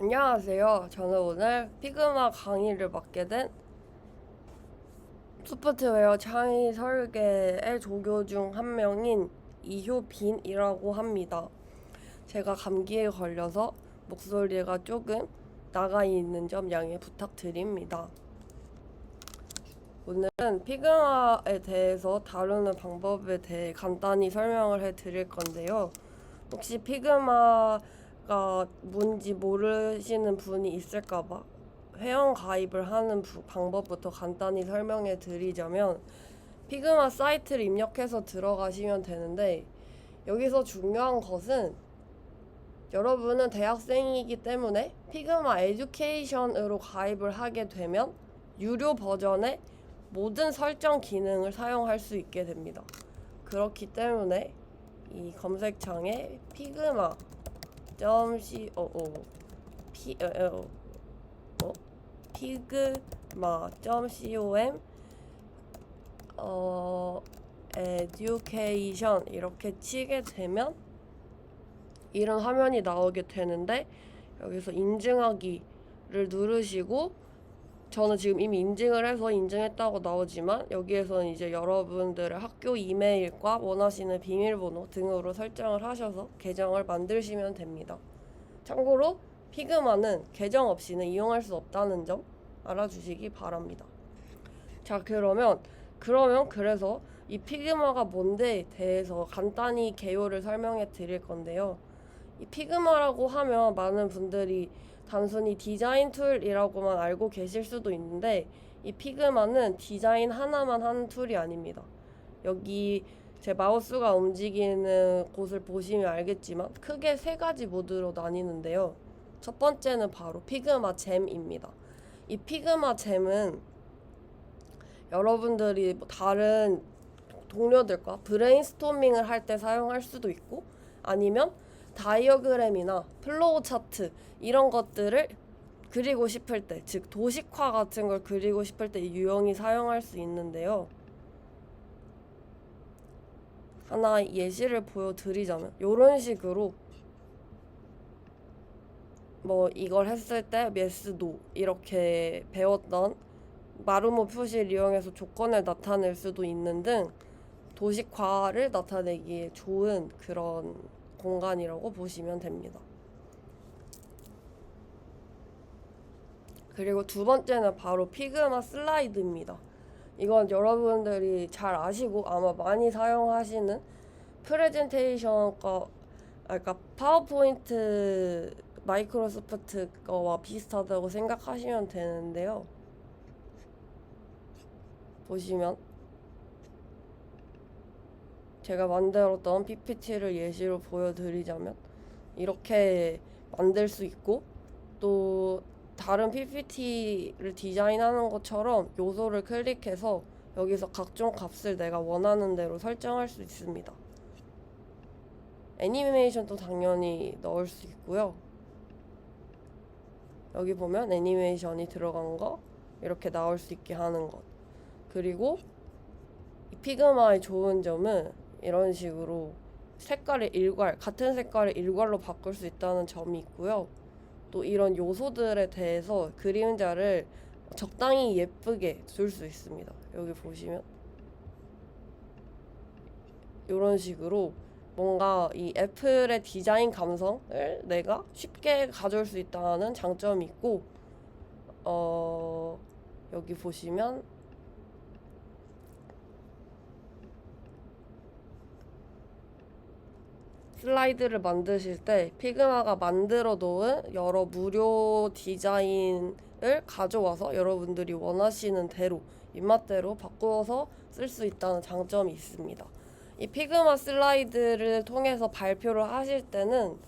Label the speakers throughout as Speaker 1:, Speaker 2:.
Speaker 1: 안녕하세요. 저는 오늘 피그마 강의를 맡게 된 소프트웨어 창의 설계의 조교 중 한 명인 이효빈이라고 합니다. 제가 감기에 걸려서 목소리가 조금 나가 있는 점 양해 부탁드립니다. 오늘은 피그마에 대해서 다루는 방법에 대해 간단히 설명을 해드릴 건데요. 혹시 피그마가 뭔지 모르시는 분이 있을까봐 회원 가입을 하는 방법부터 간단히 설명해 드리자면, 피그마 사이트를 입력해서 들어가시면 되는데, 여기서 중요한 것은 여러분은 대학생이기 때문에 피그마 에듀케이션으로 가입을 하게 되면 유료 버전의 모든 설정 기능을 사용할 수 있게 됩니다. 그렇기 때문에 이 검색창에 피그마 피그마.com education 이렇게 치게 되면 이런 화면이 나오게 되는데, 여기서 인증하기를 누르시고, 저는 지금 이미 인증을 해서 인증했다고 나오지만 여기에서는 이제 여러분들의 학교 이메일과 원하시는 비밀번호 등으로 설정을 하셔서 계정을 만드시면 됩니다. 참고로 피그마는 계정 없이는 이용할 수 없다는 점 알아주시기 바랍니다. 자, 그래서 이 피그마가 뭔데에 대해서 간단히 개요를 설명해 드릴 건데요. 이 피그마라고 하면 많은 분들이 단순히 디자인 툴이라고만 알고 계실 수도 있는데, 이 피그마는 디자인 하나만 하는 툴이 아닙니다. 여기 제 마우스가 움직이는 곳을 보시면 알겠지만 크게 세 가지 모드로 나뉘는데요. 첫 번째는 바로 피그마 잼입니다. 이 피그마 잼은 여러분들이 다른 동료들과 브레인스토밍을 할 때 사용할 수도 있고, 아니면 다이어그램이나 플로우 차트 이런 것들을 그리고 싶을 때, 즉 도식화 같은 걸 그리고 싶을 때 유용히 사용할 수 있는데요. 하나 예시를 보여드리자면 이런 식으로 이걸 했을 때 yes, no 이렇게 배웠던 마르모 표시를 이용해서 조건을 나타낼 수도 있는 등 도식화를 나타내기에 좋은 그런 공간이라고 보시면 됩니다. 그리고 두 번째는 바로 피그마 슬라이드입니다. 이건 여러분들이 잘 아시고 아마 많이 사용하시는 프레젠테이션 그러니까 파워포인트 마이크로소프트 거와 비슷하다고 생각하시면 되는데요. 보시면 제가 만들었던 PPT를 예시로 보여드리자면 이렇게 만들 수 있고, 또 다른 PPT를 디자인하는 것처럼 요소를 클릭해서 여기서 각종 값을 내가 원하는 대로 설정할 수 있습니다. 애니메이션도 당연히 넣을 수 있고요. 여기 보면 애니메이션이 들어간 거 이렇게 나올 수 있게 하는 것. 그리고 이 피그마의 좋은 점은 이런 식으로 같은 색깔을 일괄로 바꿀 수 있다는 점이 있고요. 또 이런 요소들에 대해서 그림자를 적당히 예쁘게 줄 수 있습니다. 여기 보시면 이런 식으로 뭔가 이 애플의 디자인 감성을 내가 쉽게 가져올 수 있다는 장점이 있고, 여기 보시면 슬라이드를 만드실 때 피그마가 만들어 놓은 여러 무료 디자인을 가져와서 여러분들이 원하시는 대로 입맛대로 바꾸어서 쓸 수 있다는 장점이 있습니다. 이 피그마 슬라이드를 통해서 발표를 하실 때는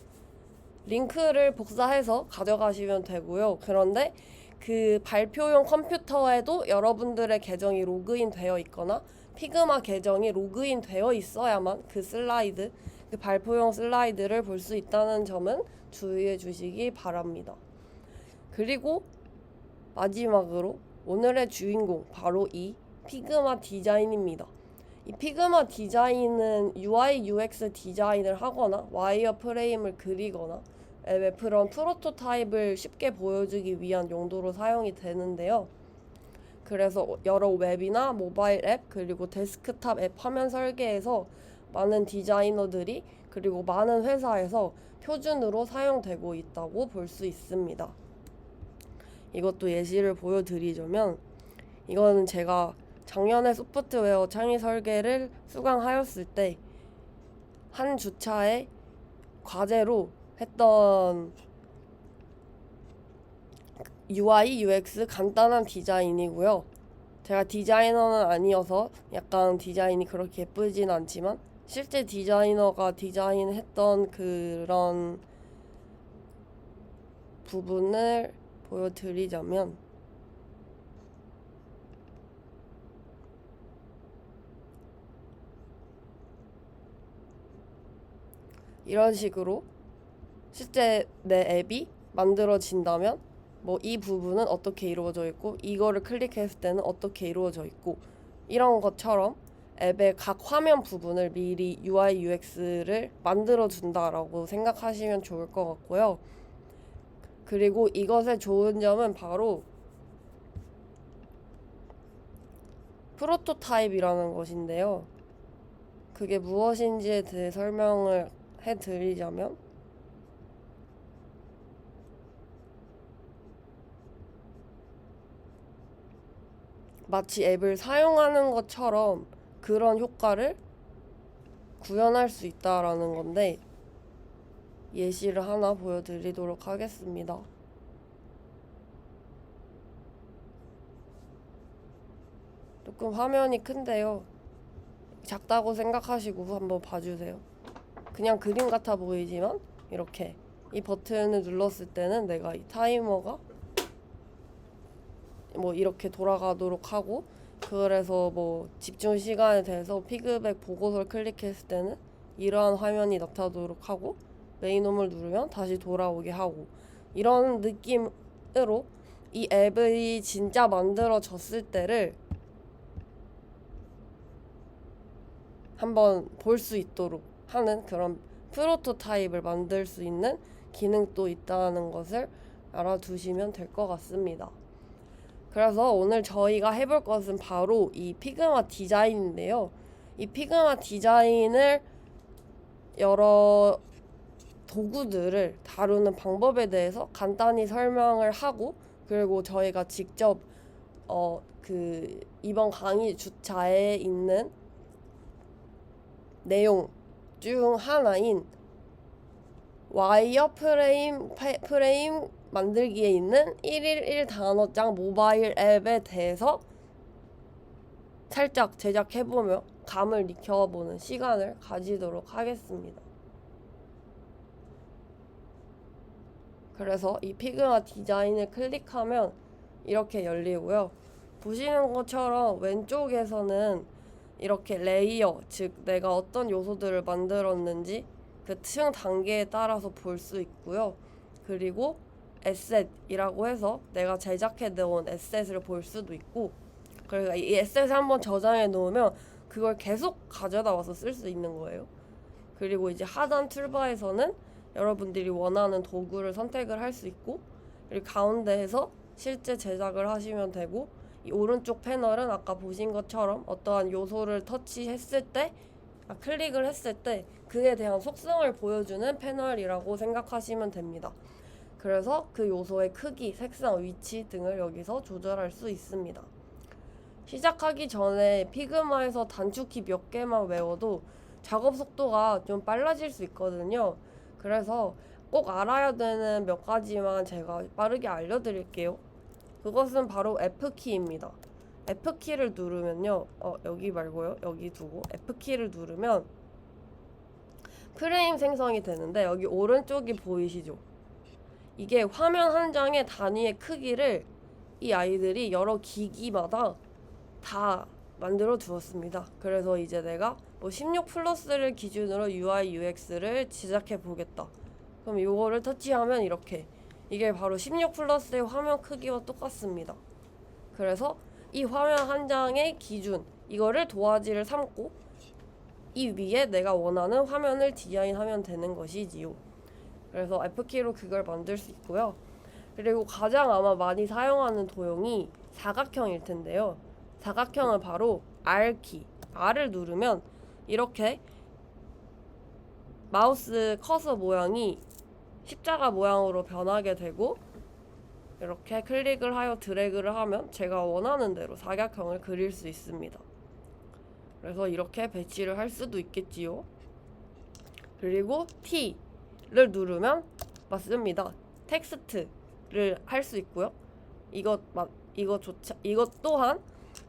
Speaker 1: 링크를 복사해서 가져가시면 되고요. 그런데 그 발표용 컴퓨터에도 여러분들의 계정이 로그인 되어 있거나 피그마 계정이 로그인 되어 있어야만 그 발표용 슬라이드를 볼 수 있다는 점은 주의해 주시기 바랍니다. 그리고 마지막으로 오늘의 주인공, 바로 이 피그마 디자인입니다. 이 피그마 디자인은 UI, UX 디자인을 하거나 와이어 프레임을 그리거나 앱의 그런 프로토타입을 쉽게 보여주기 위한 용도로 사용이 되는데요. 그래서 여러 웹이나 모바일 앱 그리고 데스크탑 앱 화면 설계에서 많은 디자이너들이 그리고 많은 회사에서 표준으로 사용되고 있다고 볼 수 있습니다. 이것도 예시를 보여드리자면 이거는 제가 작년에 소프트웨어 창의 설계를 수강하였을 때 한 주차에 과제로 했던 UI, UX 간단한 디자인이고요. 제가 디자이너는 아니어서 약간 디자인이 그렇게 예쁘진 않지만 실제 디자이너가 디자인했던 그런 부분을 보여드리자면 이런 식으로 실제 내 앱이 만들어진다면 뭐 이 부분은 어떻게 이루어져 있고 이거를 클릭했을 때는 어떻게 이루어져 있고 이런 것처럼 앱의 각 화면 부분을 미리 UI, UX를 만들어 준다라고 생각하시면 좋을 것 같고요. 그리고 이것의 좋은 점은 바로 프로토타입이라는 것인데요. 그게 무엇인지에 대해 설명을 해드리자면 마치 앱을 사용하는 것처럼 그런 효과를 구현할 수 있다라는 건데 예시를 하나 보여드리도록 하겠습니다. 조금 화면이 큰데요. 작다고 생각하시고 한번 봐주세요. 그냥 그림 같아 보이지만 이렇게 이 버튼을 눌렀을 때는 내가 이 타이머가 뭐 이렇게 돌아가도록 하고 그래서 뭐 집중 시간에 대해서 피드백 보고서를 클릭했을 때는 이러한 화면이 나타나도록 하고 메인홈을 누르면 다시 돌아오게 하고 이런 느낌으로 이 앱이 진짜 만들어졌을 때를 한번 볼 수 있도록 하는 그런 프로토타입을 만들 수 있는 기능도 있다는 것을 알아두시면 될 것 같습니다. 그래서 오늘 저희가 해볼 것은 바로 이 피그마 디자인인데요. 이 피그마 디자인을 여러 도구들을 다루는 방법에 대해서 간단히 설명을 하고 그리고 저희가 직접 이번 강의 주차에 있는 내용 중 하나인 와이어 프레임 만들기에 있는 1일 1단어장 모바일 앱에 대해서 살짝 제작해보며 감을 익혀보는 시간을 가지도록 하겠습니다. 그래서 이 피그마 디자인을 클릭하면 이렇게 열리고요. 보시는 것처럼 왼쪽에서는 이렇게 레이어, 즉 내가 어떤 요소들을 만들었는지 그 층 단계에 따라서 볼 수 있고요. 그리고 에셋이라고 해서 내가 제작해 놓은 에셋을 볼 수도 있고 그러니까 이 에셋을 한번 저장해 놓으면 그걸 계속 가져다 와서 쓸 수 있는 거예요. 그리고 이제 하단 툴바에서는 여러분들이 원하는 도구를 선택을 할 수 있고 그리고 가운데에서 실제 제작을 하시면 되고 이 오른쪽 패널은 아까 보신 것처럼 어떠한 요소를 터치했을 때 클릭을 했을 때 그에 대한 속성을 보여주는 패널이라고 생각하시면 됩니다. 그래서 그 요소의 크기, 색상, 위치 등을 여기서 조절할 수 있습니다. 시작하기 전에 피그마에서 단축키 몇 개만 외워도 작업 속도가 좀 빨라질 수 있거든요. 그래서 꼭 알아야 되는 몇 가지만 제가 빠르게 알려드릴게요. 그것은 바로 F키입니다. F키를 누르면요. 여기 말고요. 여기 두고 F키를 누르면 프레임 생성이 되는데 여기 오른쪽이 보이시죠? 이게 화면 한 장의 단위의 크기를 이 아이들이 여러 기기마다 다 만들어 두었습니다. 그래서 이제 내가 뭐 16 플러스를 기준으로 UI, UX를 제작해 보겠다. 그럼 이거를 터치하면 이렇게 이게 바로 16 플러스의 화면 크기와 똑같습니다. 그래서 이 화면 한 장의 기준 이거를 도화지를 삼고 이 위에 내가 원하는 화면을 디자인하면 되는 것이지요. 그래서 F키로 그걸 만들 수 있고요. 그리고 가장 아마 많이 사용하는 도형이 사각형일 텐데요. 사각형은 바로 R키. R을 누르면 이렇게 마우스 커서 모양이 십자가 모양으로 변하게 되고, 이렇게 클릭을 하여 드래그를 하면 제가 원하는 대로 사각형을 그릴 수 있습니다. 그래서 이렇게 배치를 할 수도 있겠지요. 그리고 T를 누르면 맞습니다. 텍스트를 할 수 있고요. 이것 또한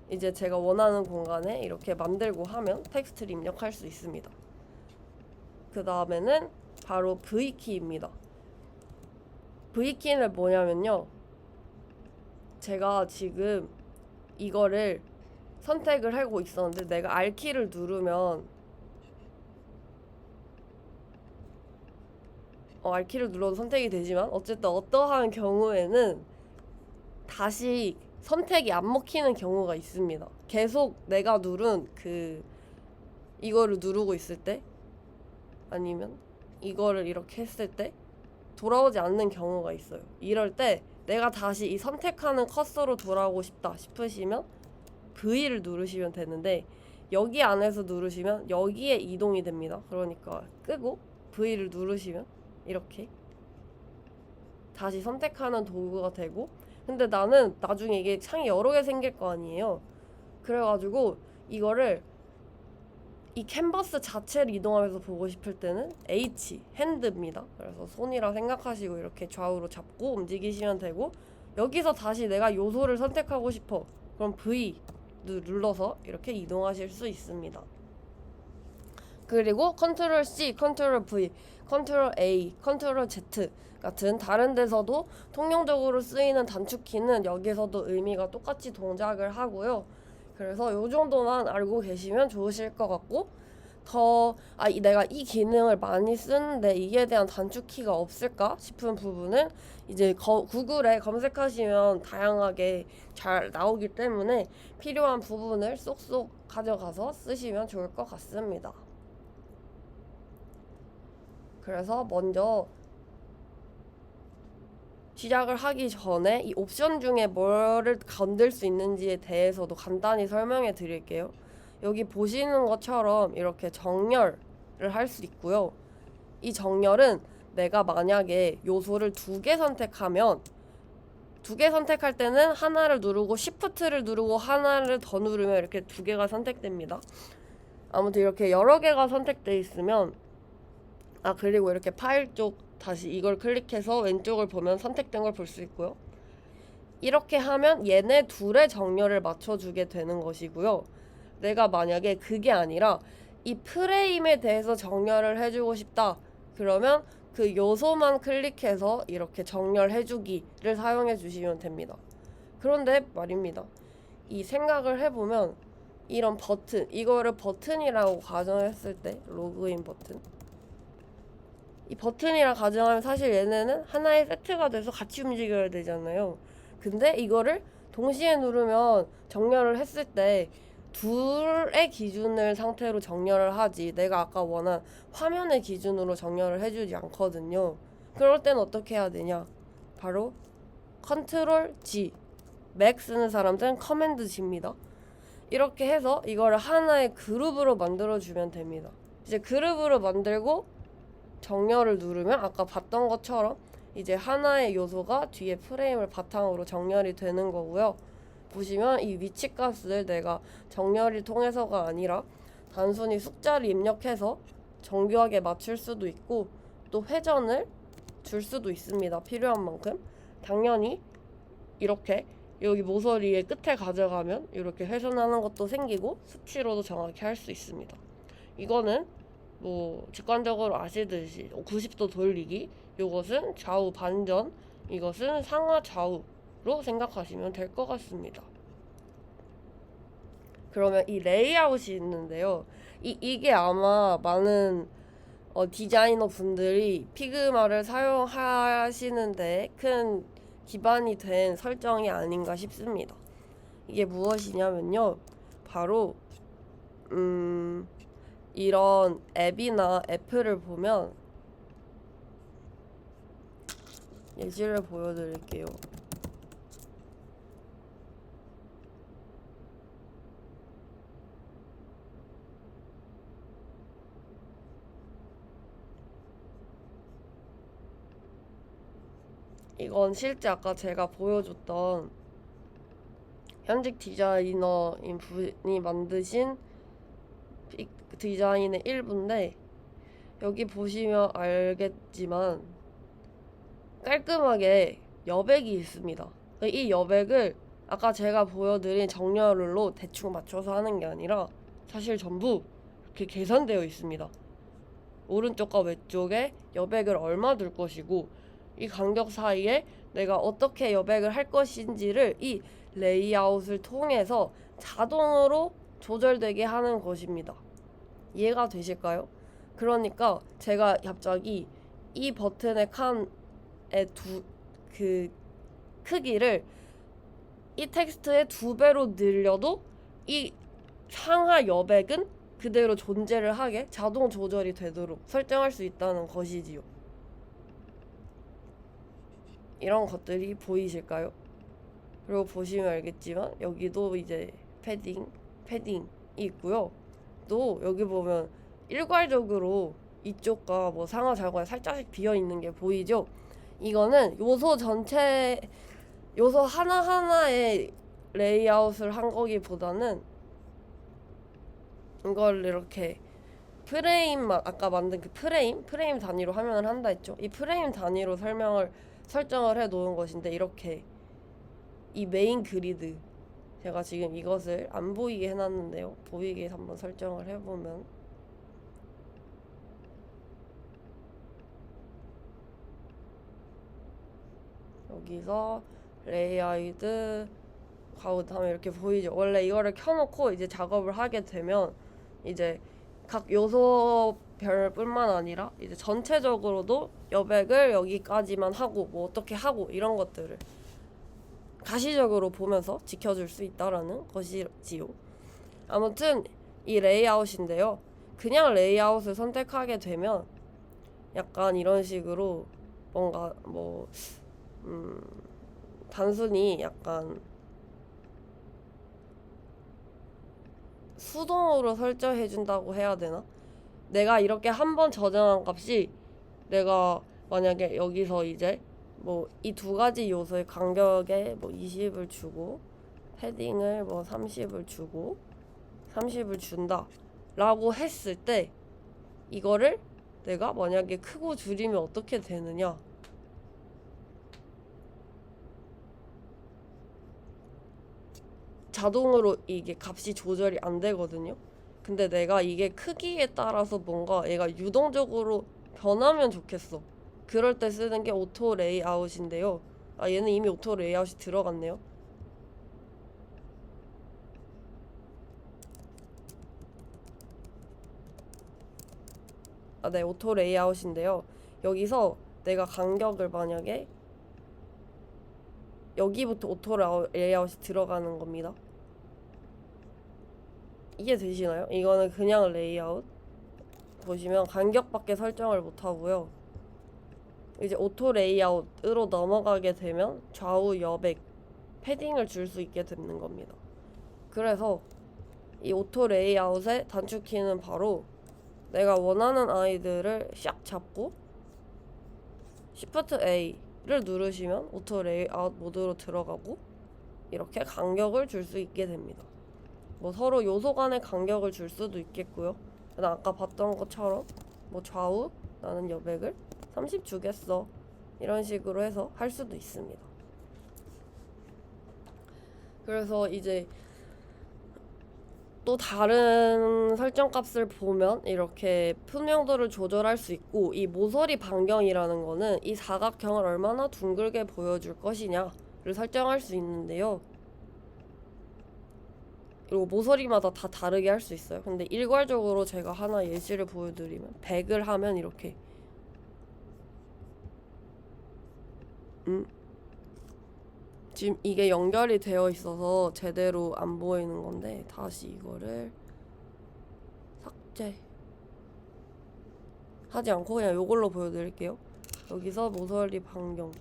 Speaker 1: 이제 제가 원하는 공간에 이렇게 만들고 하면 텍스트를 입력할 수 있습니다. 그 다음에는 바로 V키입니다. V키는 뭐냐면요, 제가 지금 이거를 선택을 하고 있었는데 내가 R키를 누르면 R키를 눌러도 선택이 되지만, 어쨌든 어떠한 경우에는 다시 선택이 안 먹히는 경우가 있습니다. 계속 내가 누른 이거를 누르고 있을 때, 아니면 이거를 이렇게 했을 때 돌아오지 않는 경우가 있어요. 이럴 때 내가 다시 이 선택하는 커서로 돌아오고 싶다 싶으시면 V를 누르시면 되는데, 여기 안에서 누르시면 여기에 이동이 됩니다. 그러니까 끄고 V를 누르시면 이렇게 다시 선택하는 도구가 되고, 근데 나는 나중에 이게 창이 여러 개 생길 거 아니에요. 그래가지고 이거를 이 캔버스 자체를 이동하면서 보고 싶을 때는 H, 핸드입니다. 그래서 손이라 생각하시고 이렇게 좌우로 잡고 움직이시면 되고, 여기서 다시 내가 요소를 선택하고 싶어, 그럼 V 눌러서 이렇게 이동하실 수 있습니다. 그리고 컨트롤 C, 컨트롤 V, 컨트롤 A, 컨트롤 Z 같은 다른 데서도 통용적으로 쓰이는 단축키는 여기서도 의미가 똑같이 동작을 하고요. 그래서 요 정도만 알고 계시면 좋으실 것 같고, 내가 이 기능을 많이 쓰는데 이에 대한 단축키가 없을까 싶은 부분은 이제 구글에 검색하시면 다양하게 잘 나오기 때문에 필요한 부분을 쏙쏙 가져가서 쓰시면 좋을 것 같습니다. 그래서 먼저 시작을 하기 전에 이 옵션 중에 뭐를 건들 수 있는지에 대해서도 간단히 설명해 드릴게요. 여기 보시는 것처럼 이렇게 정렬을 할 수 있고요. 이 정렬은 내가 만약에 요소를 2개 선택하면, 2개 선택할 때는 하나를 누르고 Shift를 누르고 하나를 더 누르면 이렇게 2개가 선택됩니다. 아무튼 이렇게 여러 개가 선택돼 있으면, 그리고 이렇게 파일 쪽 다시 이걸 클릭해서 왼쪽을 보면 선택된 걸 볼 수 있고요. 이렇게 하면 얘네 둘의 정렬을 맞춰주게 되는 것이고요. 내가 만약에 그게 아니라 이 프레임에 대해서 정렬을 해주고 싶다, 그러면 그 요소만 클릭해서 이렇게 정렬해주기를 사용해 주시면 됩니다. 그런데 말입니다, 이 생각을 해보면 이런 버튼, 이거를 버튼이라고 가정했을 때, 로그인 버튼, 이 버튼이라 가정하면 사실 얘네는 하나의 세트가 돼서 같이 움직여야 되잖아요. 근데 이거를 동시에 누르면 정렬을 했을 때 둘의 기준을 상태로 정렬을 하지, 내가 아까 원한 화면의 기준으로 정렬을 해주지 않거든요. 그럴 땐 어떻게 해야 되냐, 바로 컨트롤 G, 맥 쓰는 사람들은 커맨드 G입니다. 이렇게 해서 이거를 하나의 그룹으로 만들어주면 됩니다. 이제 그룹으로 만들고 정렬을 누르면 아까 봤던 것처럼 이제 하나의 요소가 뒤에 프레임을 바탕으로 정렬이 되는 거고요. 보시면 이 위치 값을 내가 정렬을 통해서가 아니라 단순히 숫자를 입력해서 정교하게 맞출 수도 있고, 또 회전을 줄 수도 있습니다. 필요한 만큼. 당연히 이렇게 여기 모서리의 끝에 가져가면 이렇게 회전하는 것도 생기고 수치로도 정확히 할 수 있습니다. 이거는 뭐 직관적으로 아시듯이 90도 돌리기, 이것은 좌우 반전, 이것은 상하 좌우로 생각하시면 될 것 같습니다. 그러면 이 레이아웃이 있는데요, 이게 아마 많은 디자이너 분들이 피그마를 사용하시는데 큰 기반이 된 설정이 아닌가 싶습니다. 이게 무엇이냐면요, 바로 이런 앱이나 애플을 보면 예시를 보여드릴게요. 이건 실제 아까 제가 보여줬던 현직 디자이너인 분이 만드신 디자인의 일부인데, 여기 보시면 알겠지만 깔끔하게 여백이 있습니다. 이 여백을 아까 제가 보여드린 정렬룰로 대충 맞춰서 하는 게 아니라 사실 전부 이렇게 계산되어 있습니다. 오른쪽과 왼쪽에 여백을 얼마 둘 것이고, 이 간격 사이에 내가 어떻게 여백을 할 것인지를 이 레이아웃을 통해서 자동으로 조절되게 하는 것입니다. 이해가 되실까요? 그러니까 제가 갑자기 이 버튼의 칸의 그 크기를 이 텍스트의 2배로 늘려도 이 상하 여백은 그대로 존재를 하게 자동 조절이 되도록 설정할 수 있다는 것이지요. 이런 것들이 보이실까요? 그리고 보시면 알겠지만 여기도 이제 패딩이 있고요. 또 여기 보면 일괄적으로 이쪽과 뭐 상하 좌우가 살짝씩 비어 있는 게 보이죠? 이거는 요소 하나하나의 레이아웃을 한 거기보다는 이걸 이렇게 프레임만, 아까 만든 그 프레임 단위로 화면을 한다 했죠? 이 프레임 단위로 설정을 해 놓은 것인데, 이렇게 이 메인 그리드, 제가 지금 이것을 안 보이게 해놨는데요, 보이게 한번 설정을 해보면 여기서 레이아웃 가우드 하면 이렇게 보이죠. 원래 이거를 켜놓고 이제 작업을 하게 되면 이제 각 요소별 뿐만 아니라 이제 전체적으로도 여백을 여기까지만 하고 뭐 어떻게 하고 이런 것들을 가시적으로 보면서 지켜줄 수 있다라는 것이지요. 아무튼 이 레이아웃인데요, 그냥 레이아웃을 선택하게 되면 약간 이런 식으로 뭔가 뭐 단순히 약간 수동으로 설정해준다고 해야 되나? 내가 이렇게 한번 저장한 값이, 내가 만약에 여기서 이제 뭐 이 두 가지 요소의 간격에 뭐 20을 주고 패딩을 뭐 30을 주고 30을 준다 라고 했을 때, 이거를 내가 만약에 크고 줄이면 어떻게 되느냐? 자동으로 이게 값이 조절이 안 되거든요. 근데 내가 이게 크기에 따라서 뭔가 얘가 유동적으로 변하면 좋겠어. 그럴 때 쓰는 게 오토 레이아웃인데요. 아, 얘는 이미 오토 레이아웃이 들어갔네요. 아, 네, 오토 레이아웃인데요. 여기서 내가 간격을 만약에 여기부터 오토 레이아웃이 들어가는 겁니다. 이게 되시나요? 이거는 그냥 레이아웃 보시면 간격밖에 설정을 못하고요. 이제 오토 레이아웃으로 넘어가게 되면 좌우 여백 패딩을 줄 수 있게 되는 겁니다. 그래서 이 오토 레이아웃의 단축키는 바로 내가 원하는 아이들을 샥 잡고 Shift A를 누르시면 오토 레이아웃 모드로 들어가고 이렇게 간격을 줄 수 있게 됩니다. 뭐 서로 요소 간의 간격을 줄 수도 있겠고요. 아까 봤던 것처럼 뭐 좌우 나는 여백을 30 주겠어, 이런 식으로 해서 할 수도 있습니다. 그래서 이제 또 다른 설정 값을 보면 이렇게 투명도를 조절할 수 있고, 이 모서리 반경이라는 거는 이 사각형을 얼마나 둥글게 보여줄 것이냐를 설정할 수 있는데요. 그리고 모서리마다 다 다르게 할 수 있어요. 근데 일괄적으로 제가 하나 예시를 보여드리면 100을 하면 이렇게 지금 이게 연결이 되어 있어서 제대로 안 보이는 건데, 다시 이거를 삭제 하지 않고 그냥 이걸로 보여드릴게요. 여기서 모서리 반경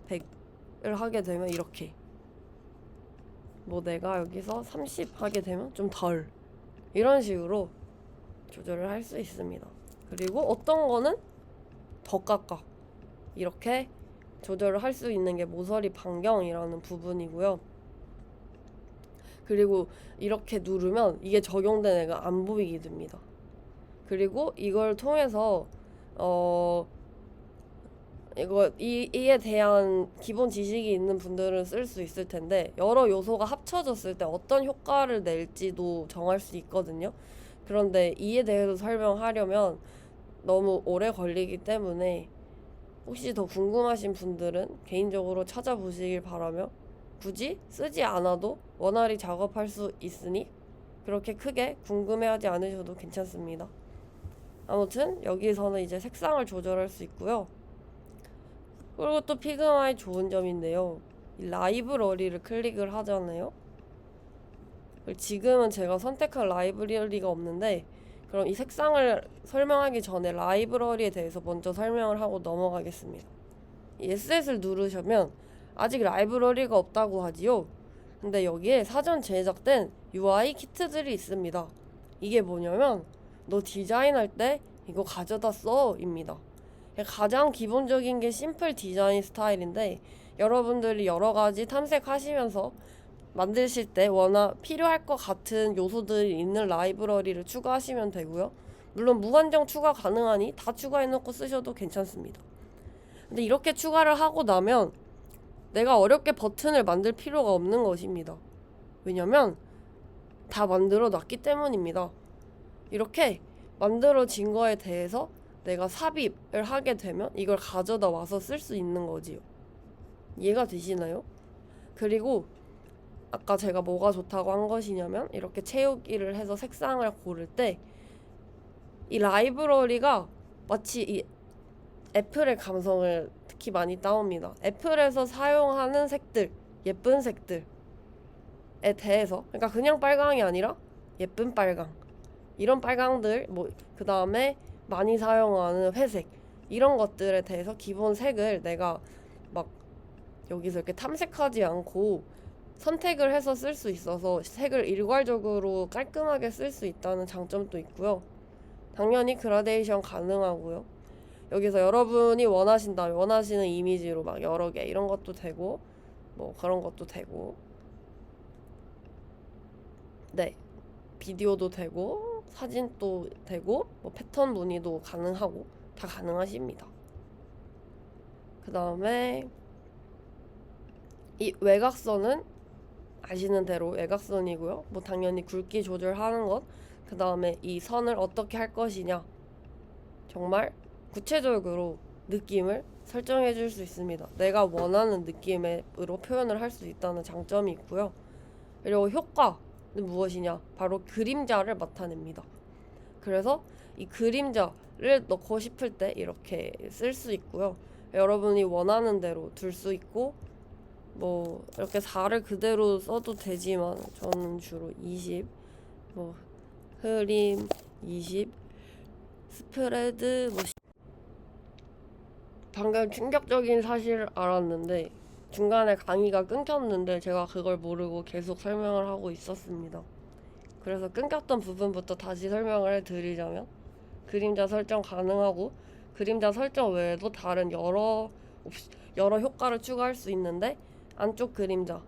Speaker 1: 100을 하게 되면 이렇게, 뭐 내가 여기서 30 하게 되면 좀 덜, 이런 식으로 조절을 할 수 있습니다. 그리고 어떤 거는 더 깎아, 이렇게 조절을 할 수 있는 게 모서리 반경이라는 부분이고요. 그리고 이렇게 누르면 이게 적용된 애가 안 보이게 됩니다. 그리고 이걸 통해서 이에 대한 기본 지식이 있는 분들은 쓸 수 있을 텐데, 여러 요소가 합쳐졌을 때 어떤 효과를 낼지도 정할 수 있거든요. 그런데 이에 대해서 설명하려면 너무 오래 걸리기 때문에 혹시 더 궁금하신 분들은 개인적으로 찾아보시길 바라며, 굳이 쓰지 않아도 원활히 작업할 수 있으니 그렇게 크게 궁금해하지 않으셔도 괜찮습니다. 아무튼 여기서는 이제 색상을 조절할 수 있고요. 그리고 또 피그마의 좋은 점인데요, 이 라이브러리를 클릭을 하잖아요. 지금은 제가 선택한 라이브러리가 없는데, 그럼 이 색상을 설명하기 전에 라이브러리에 대해서 먼저 설명을 하고 넘어가겠습니다. 이 SS를 누르시면 아직 라이브러리가 없다고 하지요. 근데 여기에 사전 제작된 UI 키트들이 있습니다. 이게 뭐냐면, 너 디자인할 때 이거 가져다 써 입니다. 가장 기본적인 게 심플 디자인 스타일인데, 여러분들이 여러 가지 탐색하시면서 만드실 때 필요할 것 같은 요소들이 있는 라이브러리를 추가하시면 되고요. 물론 무한정 추가 가능하니 다 추가해놓고 쓰셔도 괜찮습니다. 근데 이렇게 추가를 하고 나면 내가 어렵게 버튼을 만들 필요가 없는 것입니다. 왜냐면 다 만들어 놨기 때문입니다. 이렇게 만들어진 거에 대해서 내가 삽입을 하게 되면 이걸 가져다 와서 쓸 수 있는 거지요. 이해가 되시나요? 그리고 아까 제가 뭐가 좋다고 한 것이냐면, 이렇게 채우기를 해서 색상을 고를 때 이 라이브러리가 마치 이 애플의 감성을 특히 많이 따옵니다. 애플에서 사용하는 색들, 예쁜 색들에 대해서, 그러니까 그냥 빨강이 아니라 예쁜 빨강, 이런 빨강들, 뭐 그 다음에 많이 사용하는 회색, 이런 것들에 대해서 기본 색을 내가 막 여기서 이렇게 탐색하지 않고 선택을 해서 쓸 수 있어서 색을 일괄적으로 깔끔하게 쓸 수 있다는 장점도 있고요. 당연히 그라데이션 가능하고요. 여기서 여러분이 원하시는 이미지로 막 여러 개 이런 것도 되고, 뭐 그런 것도 되고, 네, 비디오도 되고 사진도 되고, 뭐 패턴 무늬도 가능하고 다 가능하십니다. 그 다음에 이 외곽선은 아시는 대로 외곽선이고요. 뭐 당연히 굵기 조절하는 것, 그 다음에 이 선을 어떻게 할 것이냐, 정말 구체적으로 느낌을 설정해 줄 수 있습니다. 내가 원하는 느낌으로 표현을 할 수 있다는 장점이 있고요. 그리고 효과는 무엇이냐, 바로 그림자를 나타냅니다. 그래서 이 그림자를 넣고 싶을 때 이렇게 쓸 수 있고요. 여러분이 원하는 대로 둘 수 있고, 뭐 이렇게 4를 그대로 써도 되지만 저는 주로 20, 뭐 흐림 20, 스프레드 뭐 방금 충격적인 사실을 알았는데, 중간에 강의가 끊겼는데 제가 그걸 모르고 계속 설명을 하고 있었습니다. 그래서 끊겼던 부분부터 다시 설명을 해드리자면, 그림자 설정 가능하고, 그림자 설정 외에도 다른 여러 효과를 추가할 수 있는데, 안쪽 그림자,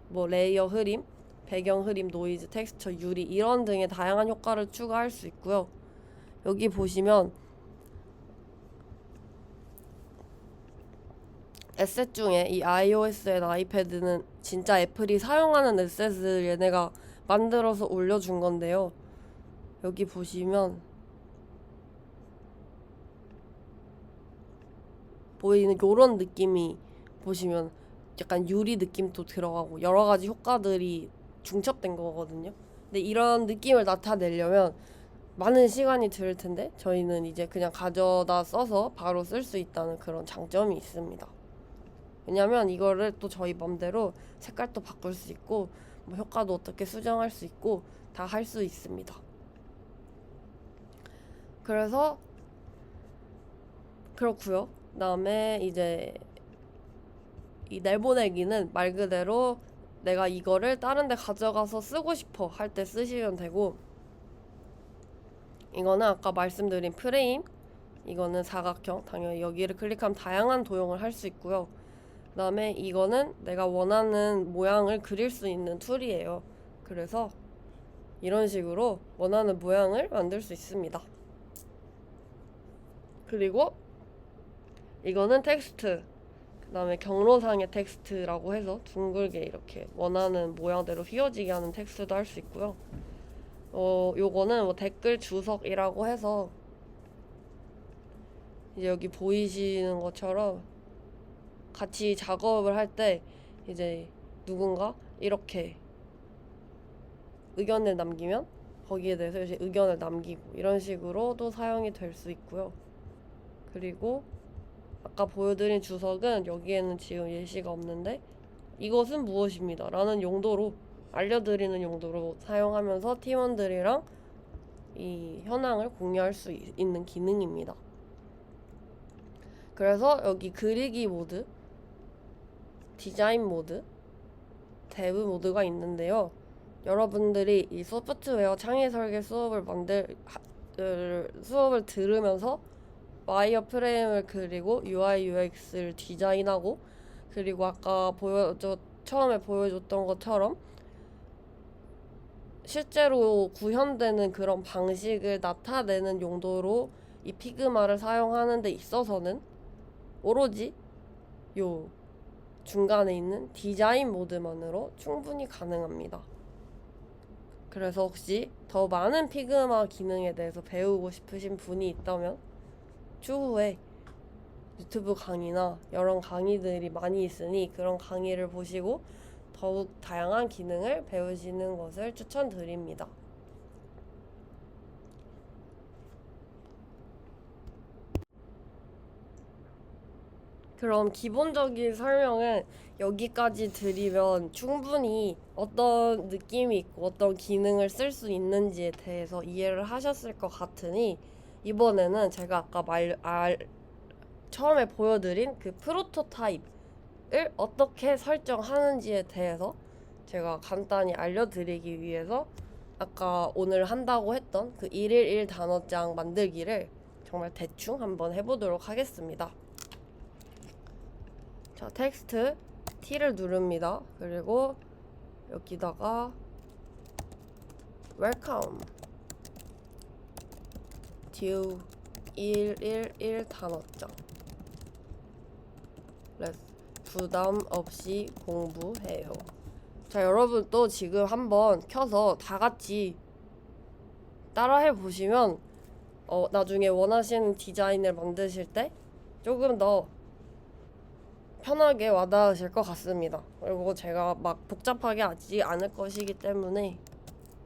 Speaker 1: 뭐 레이어 흐림, 배경 흐림, 노이즈, 텍스처, 유리 이런 등의 다양한 효과를 추가할 수 있고요. 여기 보시면 에셋 중에 이 iOS 앤 아이패드는 진짜 애플이 사용하는 에셋을 얘네가 만들어서 올려준 건데요. 여기 보시면 보이는 요런 느낌이, 보시면 약간 유리 느낌도 들어가고 여러 가지 효과들이 중첩된 거거든요. 근데 이런 느낌을 나타내려면 많은 시간이 들 텐데, 저희는 이제 그냥 가져다 써서 바로 쓸 수 있다는 그런 장점이 있습니다. 왜냐면 이거를 또 저희 맘대로 색깔도 바꿀 수 있고, 뭐 효과도 어떻게 수정할 수 있고 다 할 수 있습니다. 그래서 그렇고요. 그다음에 이제 이 내보내기는 말 그대로 내가 이거를 다른 데 가져가서 쓰고 싶어 할 때 쓰시면 되고, 이거는 아까 말씀드린 프레임, 이거는 사각형, 당연히 여기를 클릭하면 다양한 도형을 할 수 있고요. 그 다음에 이거는 내가 원하는 모양을 그릴 수 있는 툴이에요. 그래서 이런 식으로 원하는 모양을 만들 수 있습니다. 그리고 이거는 텍스트, 그 다음에 경로상의 텍스트라고 해서 둥글게 이렇게 원하는 모양대로 휘어지게 하는 텍스트도 할 수 있고요. 요거는 뭐 댓글 주석이라고 해서 이제 여기 보이시는 것처럼 같이 작업을 할 때 이제 누군가 이렇게 의견을 남기면 거기에 대해서 이제 의견을 남기고 이런 식으로도 사용이 될 수 있고요. 그리고 아까 보여드린 주석은 여기에는 지금 예시가 없는데 이것은 무엇입니다 라는 용도로 알려드리는 용도로 사용하면서 팀원들이랑 이 현황을 공유할 수 있는 기능입니다. 그래서 여기 그리기 모드, 디자인 모드, 데브 모드가 있는데요. 여러분들이 이 소프트웨어 창의 설계 수업을 들으면서 와이어프레임을 그리고 UI, UX를 디자인하고, 그리고 아까 처음에 보여줬던 것처럼 실제로 구현되는 그런 방식을 나타내는 용도로 이 피그마를 사용하는 데 있어서는 오로지 요 중간에 있는 디자인 모드만으로 충분히 가능합니다. 그래서 혹시 더 많은 피그마 기능에 대해서 배우고 싶으신 분이 있다면 추후에 유튜브 강의나 여러 강의들이 많이 있으니 그런 강의를 보시고 더욱 다양한 기능을 배우시는 것을 추천드립니다. 그럼 기본적인 설명은 여기까지 드리면 충분히 어떤 느낌이 있고 어떤 기능을 쓸 수 있는지에 대해서 이해를 하셨을 것 같으니, 이번에는 제가 아까 처음에 보여드린 그 프로토타입을 어떻게 설정하는지에 대해서 제가 간단히 알려드리기 위해서 아까 오늘 한다고 했던 그 111 단어장 만들기를 정말 대충 한번 해보도록 하겠습니다. 자, 텍스트 T를 누릅니다. 그리고 여기다가 Welcome to 111 단어장. 부담 없이 공부해요. 자, 여러분 또 지금 한번 켜서 다 같이 따라해 보시면 나중에 원하시는 디자인을 만드실 때 조금 더 편하게 와닿으실 것 같습니다. 그리고 제가 막 복잡하게 하지 않을 것이기 때문에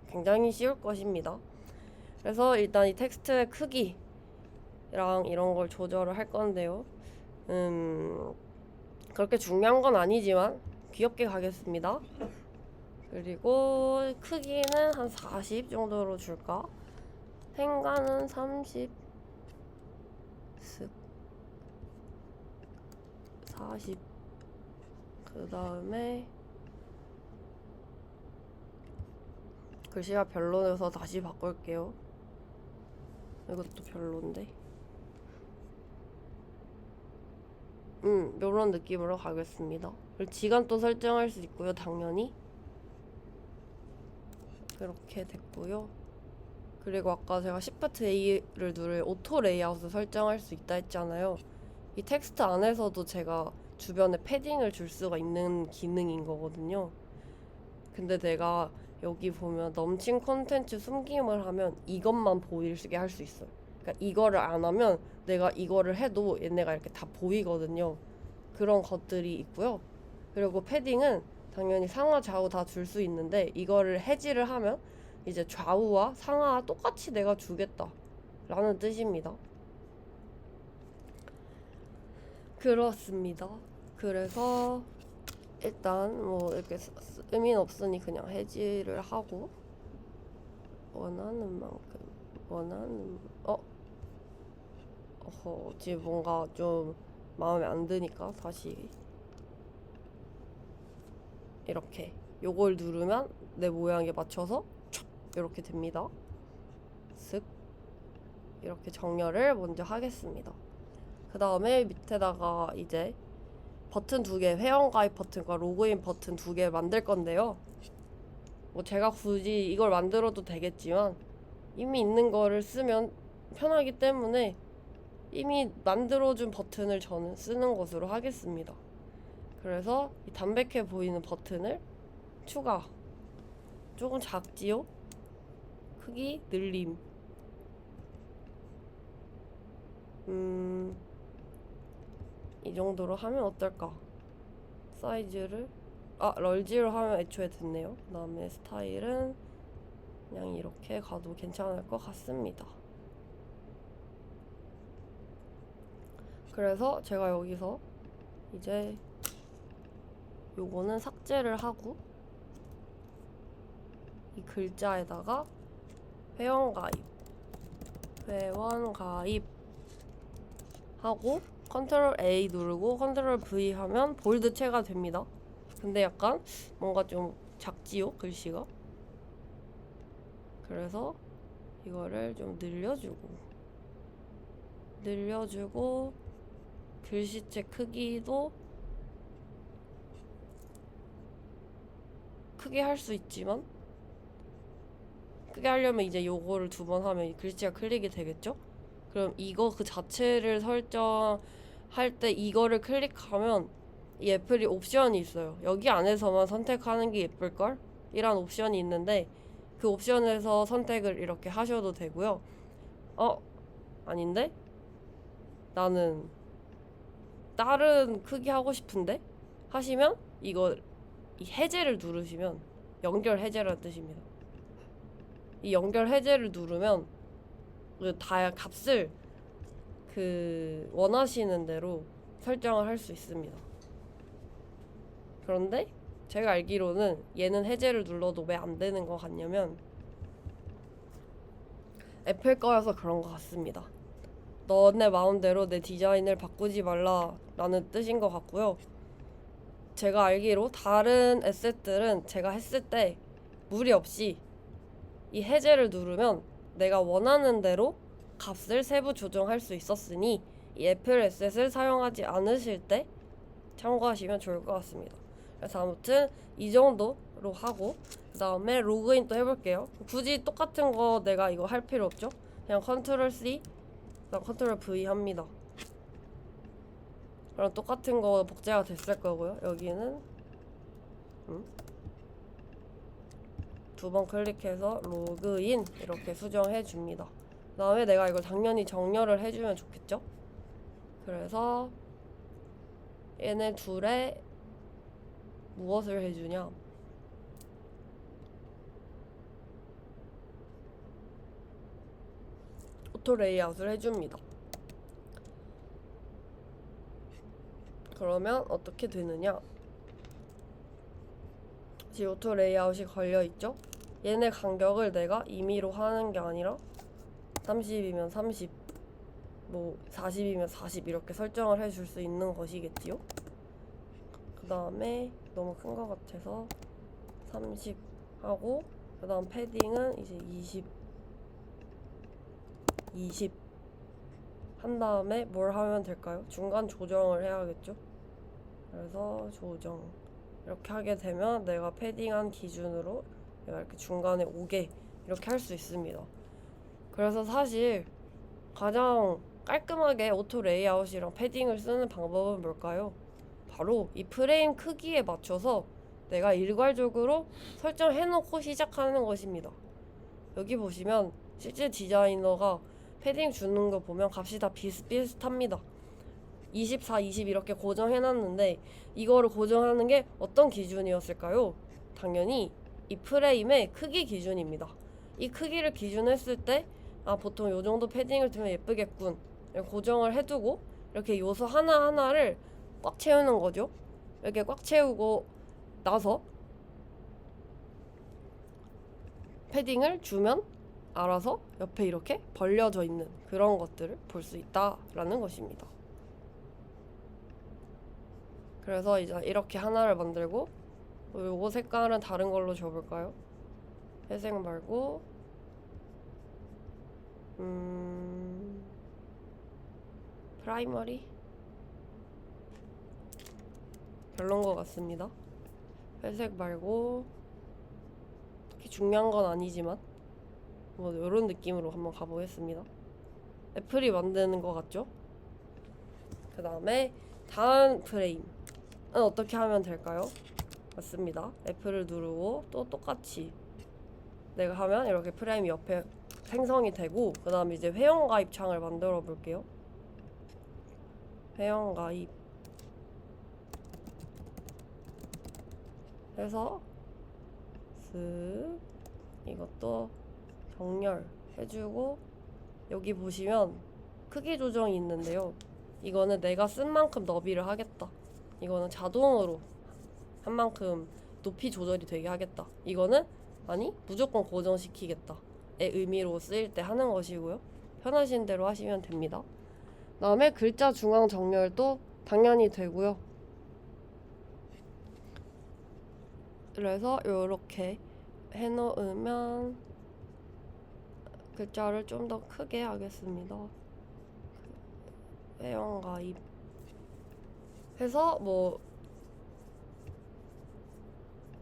Speaker 1: 굉장히 쉬울 것입니다. 그래서 일단 이 텍스트의 크기랑 이런 걸 조절을 할 건데요. 그렇게 중요한 건 아니지만 귀엽게 가겠습니다. 그리고 크기는 한 40 정도로 줄까? 행간은 30, 40. 그 다음에 글씨가 별로여서 다시 바꿀게요. 이것도 별론데. 요런 느낌으로 가겠습니다. 그리고 지간도 설정할 수 있고요, 당연히. 그렇게 됐고요. 그리고 아까 제가 Shift A를 누를 오토 레이아웃을 설정할 수 있다 했잖아요. 이 텍스트 안에서도 제가 주변에 패딩을 줄 수가 있는 기능인 거거든요. 근데 내가 여기 보면 넘친 콘텐츠 숨김을 하면 이것만 보이게 할 수 있어요. 그러니까 이거를 안 하면 내가 이거를 해도 얘네가 이렇게 다 보이거든요. 그런 것들이 있고요. 그리고 패딩은 당연히 상하 좌우 다 줄 수 있는데 이거를 해지를 하면 이제 좌우와 상하 똑같이 내가 주겠다 라는 뜻입니다. 그렇습니다. 그래서 일단 뭐 이렇게 의미는 없으니 그냥 해지를 하고 원하는 만큼 지금 뭔가 좀 마음에 안 드니까 다시 이렇게 요걸 누르면 내 모양에 맞춰서 촥 이렇게 됩니다. 쓱 이렇게 정렬을 먼저 하겠습니다. 그 다음에 밑에다가 이제 버튼 2개, 회원가입 버튼과 로그인 버튼 2개 만들 건데요. 뭐 제가 굳이 이걸 만들어도 되겠지만 이미 있는 거를 쓰면 편하기 때문에 이미 만들어준 버튼을 저는 쓰는 것으로 하겠습니다. 그래서 이 담백해 보이는 버튼을 추가. 조금 작지요? 크기 늘림. 이 정도로 하면 어떨까? 사이즈를 럴지로 하면 애초에 됐네요. 그 다음에 스타일은 그냥 이렇게 가도 괜찮을 것 같습니다. 그래서 제가 여기서 이제 요거는 삭제를 하고 이 글자에다가 회원가입 하고 컨트롤 A 누르고 컨트롤 V 하면 볼드체가 됩니다. 근데 약간 뭔가 좀 작지요, 글씨가? 그래서 이거를 좀 늘려주고 글씨체 크기도 크게 할 수 있지만 크게 하려면 이제 요거를 2번 하면 글씨가 클릭이 되겠죠? 그럼 이거 그 자체를 설정할 때 이거를 클릭하면 이 애플이 옵션이 있어요. 여기 안에서만 선택하는 게 예쁠걸? 이란 옵션이 있는데 그 옵션에서 선택을 이렇게 하셔도 되고요. 아닌데? 나는 다른 크기 하고 싶은데? 하시면 이거 이 해제를 누르시면 연결 해제라는 뜻입니다. 이 연결 해제를 누르면 다 값을 원하시는 대로 설정을 할 수 있습니다. 그런데 제가 알기로는 얘는 해제를 눌러도 왜 안 되는 것 같냐면 애플 거여서 그런 것 같습니다. 너네 마음대로 내 디자인을 바꾸지 말라라는 뜻인 것 같고요. 제가 알기로 다른 에셋들은 제가 했을 때 무리 없이 이 해제를 누르면 내가 원하는 대로 값을 세부 조정할 수 있었으니 이 애플 에셋을 사용하지 않으실 때 참고하시면 좋을 것 같습니다. 그래서 아무튼 이 정도로 하고 그 다음에 로그인 또 해볼게요. 굳이 똑같은 거 내가 이거 할 필요 없죠? 그냥 컨트롤 C 그다음 컨트롤 V 합니다. 그럼 똑같은 거 복제가 됐을 거고요. 여기는 2번 클릭해서 로그인 이렇게 수정해 줍니다. 그 다음에 내가 이걸 당연히 정렬을 해주면 좋겠죠? 그래서 얘네 둘에 무엇을 해주냐? 오토 레이아웃을 해줍니다. 그러면 어떻게 되느냐? 지금 오토 레이아웃이 걸려있죠? 얘네 간격을 내가 임의로 하는 게 아니라 30이면 30, 뭐 40이면 40 이렇게 설정을 해줄 수 있는 것이겠지요? 그 다음에 너무 큰 것 같아서 30 하고 그 다음 패딩은 이제 20 한 다음에 뭘 하면 될까요? 중간 조정을 해야겠죠? 그래서 조정 이렇게 하게 되면 내가 패딩한 기준으로 내가 이렇게 중간에 오게 이렇게 할 수 있습니다. 그래서 사실 가장 깔끔하게 오토 레이아웃이랑 패딩을 쓰는 방법은 뭘까요? 바로 이 프레임 크기에 맞춰서 내가 일괄적으로 설정해놓고 시작하는 것입니다. 여기 보시면 실제 디자이너가 패딩 주는 거 보면 값이 다 비슷비슷합니다. 24, 20 이렇게 고정해놨는데 이거를 고정하는 게 어떤 기준이었을까요? 당연히 이 프레임의 크기 기준입니다. 이 크기를 기준했을 때 보통 요 정도 패딩을 두면 예쁘겠군 고정을 해두고 이렇게 요소 하나하나를 꽉 채우는 거죠. 이렇게 꽉 채우고 나서 패딩을 주면 알아서 옆에 이렇게 벌려져 있는 그런 것들을 볼 수 있다라는 것입니다. 그래서 이제 이렇게 하나를 만들고 요거 색깔은 다른 걸로 줘볼까요? 회색 말고 프라이머리? 별론 것 같습니다. 회색 말고 특히 중요한 건 아니지만 뭐 이런 느낌으로 한번 가보겠습니다. 애플이 만드는 것 같죠? 그 다음에 다음 프레임은 어떻게 하면 될까요? 맞습니다. 애플을 누르고 또 똑같이 내가 하면 이렇게 프레임이 옆에 생성이 되고, 그 다음에 이제 회원가입 창을 만들어 볼게요. 회원가입 해서 쓱 이것도 정렬 해주고, 여기 보시면 크기 조정이 있는데요. 이거는 내가 쓴 만큼 너비를 하겠다. 이거는 자동으로 한 만큼 높이 조절이 되게 하겠다. 이거는 아니 무조건 고정시키겠다의 의미로 쓰일 때 하는 것이고요. 편하신 대로 하시면 됩니다. 다음에 글자 중앙 정렬도 당연히 되고요. 그래서 이렇게 해놓으면 글자를 좀 더 크게 하겠습니다. 회원가입 해서 뭐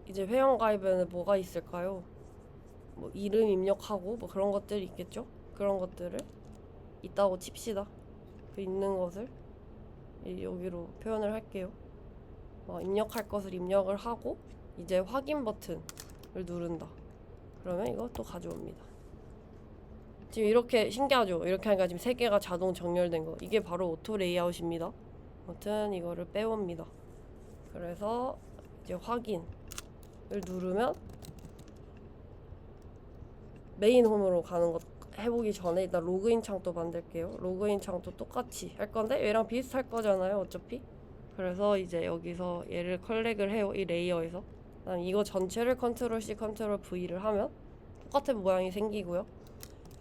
Speaker 1: 이제 회원가입에는 뭐가 있을까요? 뭐 이름 입력하고 뭐 그런 것들이 있겠죠? 그런 것들을 있다고 칩시다. 그 있는 것을 여기로 표현을 할게요. 입력할 것을 입력을 하고 이제 확인 버튼을 누른다. 그러면 이거 또 가져옵니다. 지금 이렇게 신기하죠? 이렇게 하니까 지금 3개가 자동 정렬된 거. 이게 바로 오토 레이아웃입니다. 아무튼 이거를 빼옵니다. 그래서 이제 확인을 누르면 메인 홈으로 가는 것 해보기 전에 일단 로그인 창도 만들게요. 로그인 창도 똑같이 할 건데 얘랑 비슷할 거잖아요, 어차피. 그래서 이제 여기서 얘를 컬렉을 해요, 이 레이어에서. 그다음 이거 전체를 컨트롤 C, 컨트롤 V를 하면 똑같은 모양이 생기고요.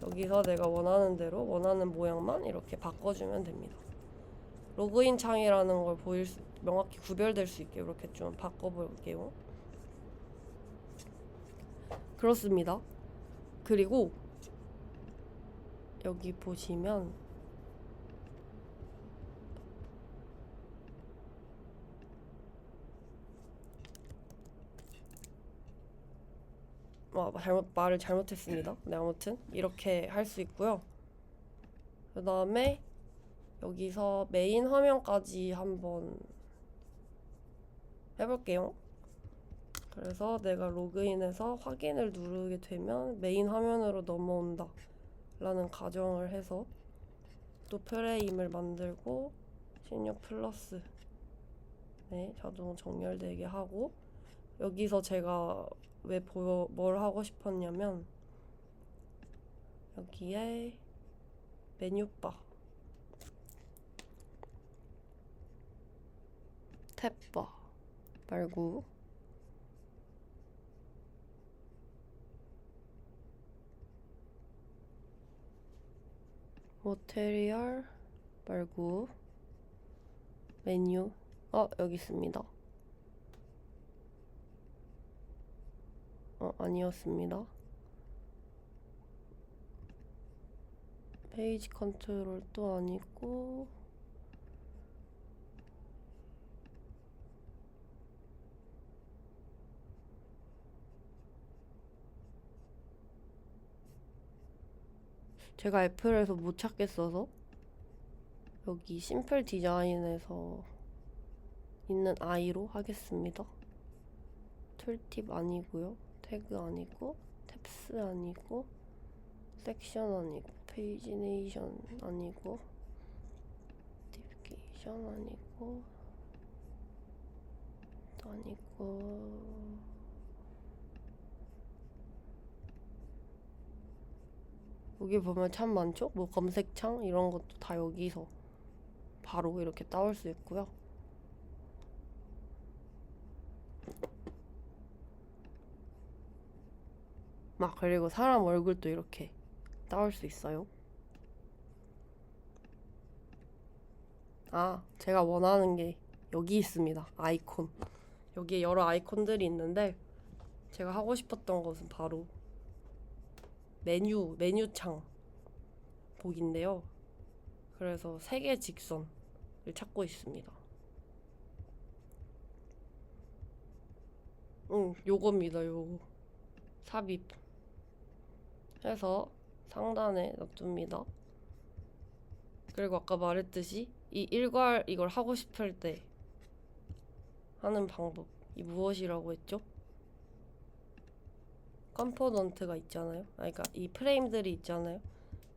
Speaker 1: 여기서 내가 원하는 대로 원하는 모양만 이렇게 바꿔주면 됩니다. 로그인 창이라는 걸 명확히 구별될 수 있게 이렇게 좀 바꿔볼게요. 그렇습니다. 그리고 여기 보시면 말을 잘못했습니다. 네, 아무튼 이렇게 할 수 있고요. 그 다음에 여기서 메인 화면까지 한번 해볼게요. 그래서 내가 로그인해서 확인을 누르게 되면 메인 화면으로 넘어온다 라는 가정을 해서 또 프레임을 만들고 16 플러스 자동 정렬되게 하고, 여기서 제가 뭘 하고 싶었냐면 여기에 메뉴바 탭바 말고 모테리얼 말고 메뉴 여기 있습니다. 아니었습니다. 페이지 컨트롤도 아니고 제가 애플에서 못 찾겠어서 여기 심플 디자인에서 있는 I로 하겠습니다. 툴팁 아니고요. 태그 아니고 탭스 아니고 섹션 아니고 페이지네이션 아니고 노티피케이션 아니고 여기 보면 참 많죠? 뭐 검색창 이런 것도 다 여기서 바로 이렇게 따올 수 있고요. 그리고 사람 얼굴도 이렇게 따올 수 있어요. 제가 원하는 게 여기 있습니다. 아이콘. 여기에 여러 아이콘들이 있는데 제가 하고 싶었던 것은 바로 메뉴창 보기인데요. 그래서 세개 직선을 찾고 있습니다. 요겁니다. 요거 삽입 해서 상단에 놔둡니다. 그리고 아까 말했듯이 이 일괄 이걸 하고 싶을 때 하는 방법이 무엇이라고 했죠? 컴포넌트가 있잖아요. 그러니까 이 프레임들이 있잖아요.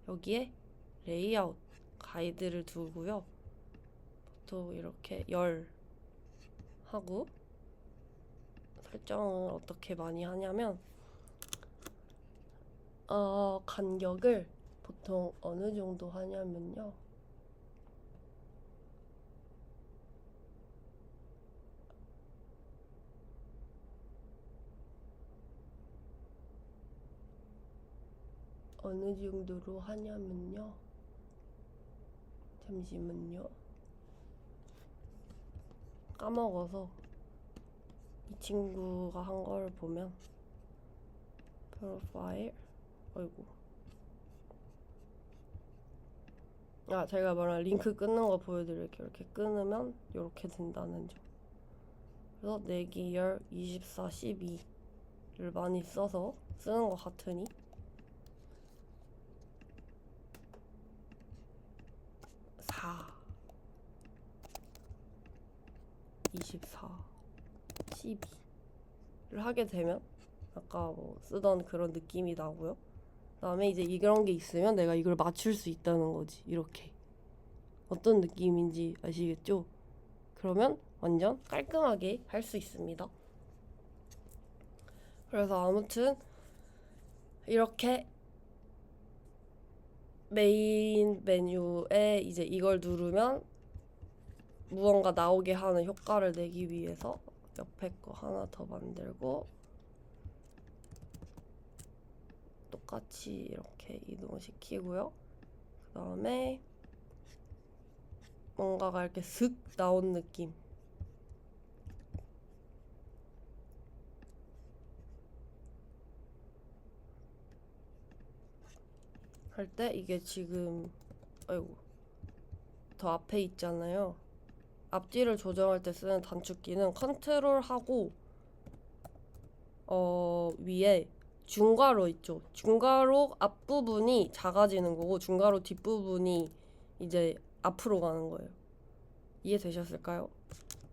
Speaker 1: 여기에 레이아웃 가이드를 두고요. 또 이렇게 열 하고 설정을 어떻게 많이 하냐면 간격을 보통 어느 정도 하냐면요. 어느 정도로 하냐면요. 잠시만요. 까먹어서 이 친구가 한 걸 보면 프로파일 어이구 제가 말한 링크 끊는 거 보여드릴게요. 이렇게 끊으면 이렇게 된다는 점. 그래서 내기열 24, 12를 많이 써서 쓰는 것 같으니 4 24 12를 하게 되면 아까 뭐 쓰던 그런 느낌이 나고요. 그 다음에 이제 이런 게 있으면 내가 이걸 맞출 수 있다는 거지. 이렇게 어떤 느낌인지 아시겠죠? 그러면 완전 깔끔하게 할 수 있습니다. 그래서 아무튼 이렇게 메인 메뉴에 이제 이걸 누르면 무언가 나오게 하는 효과를 내기 위해서 옆에 거 하나 더 만들고 똑같이 이렇게 이동시키고요. 그 다음에 뭔가가 이렇게 슥 나온 느낌. 할 때 이게 지금 더 앞에 있잖아요. 앞뒤를 조정할 때 쓰는 단축키는 컨트롤하고 위에 중괄호 있죠. 중괄호 앞부분이 작아지는 거고 중괄호 뒷부분이 이제 앞으로 가는 거예요. 이해되셨을까요?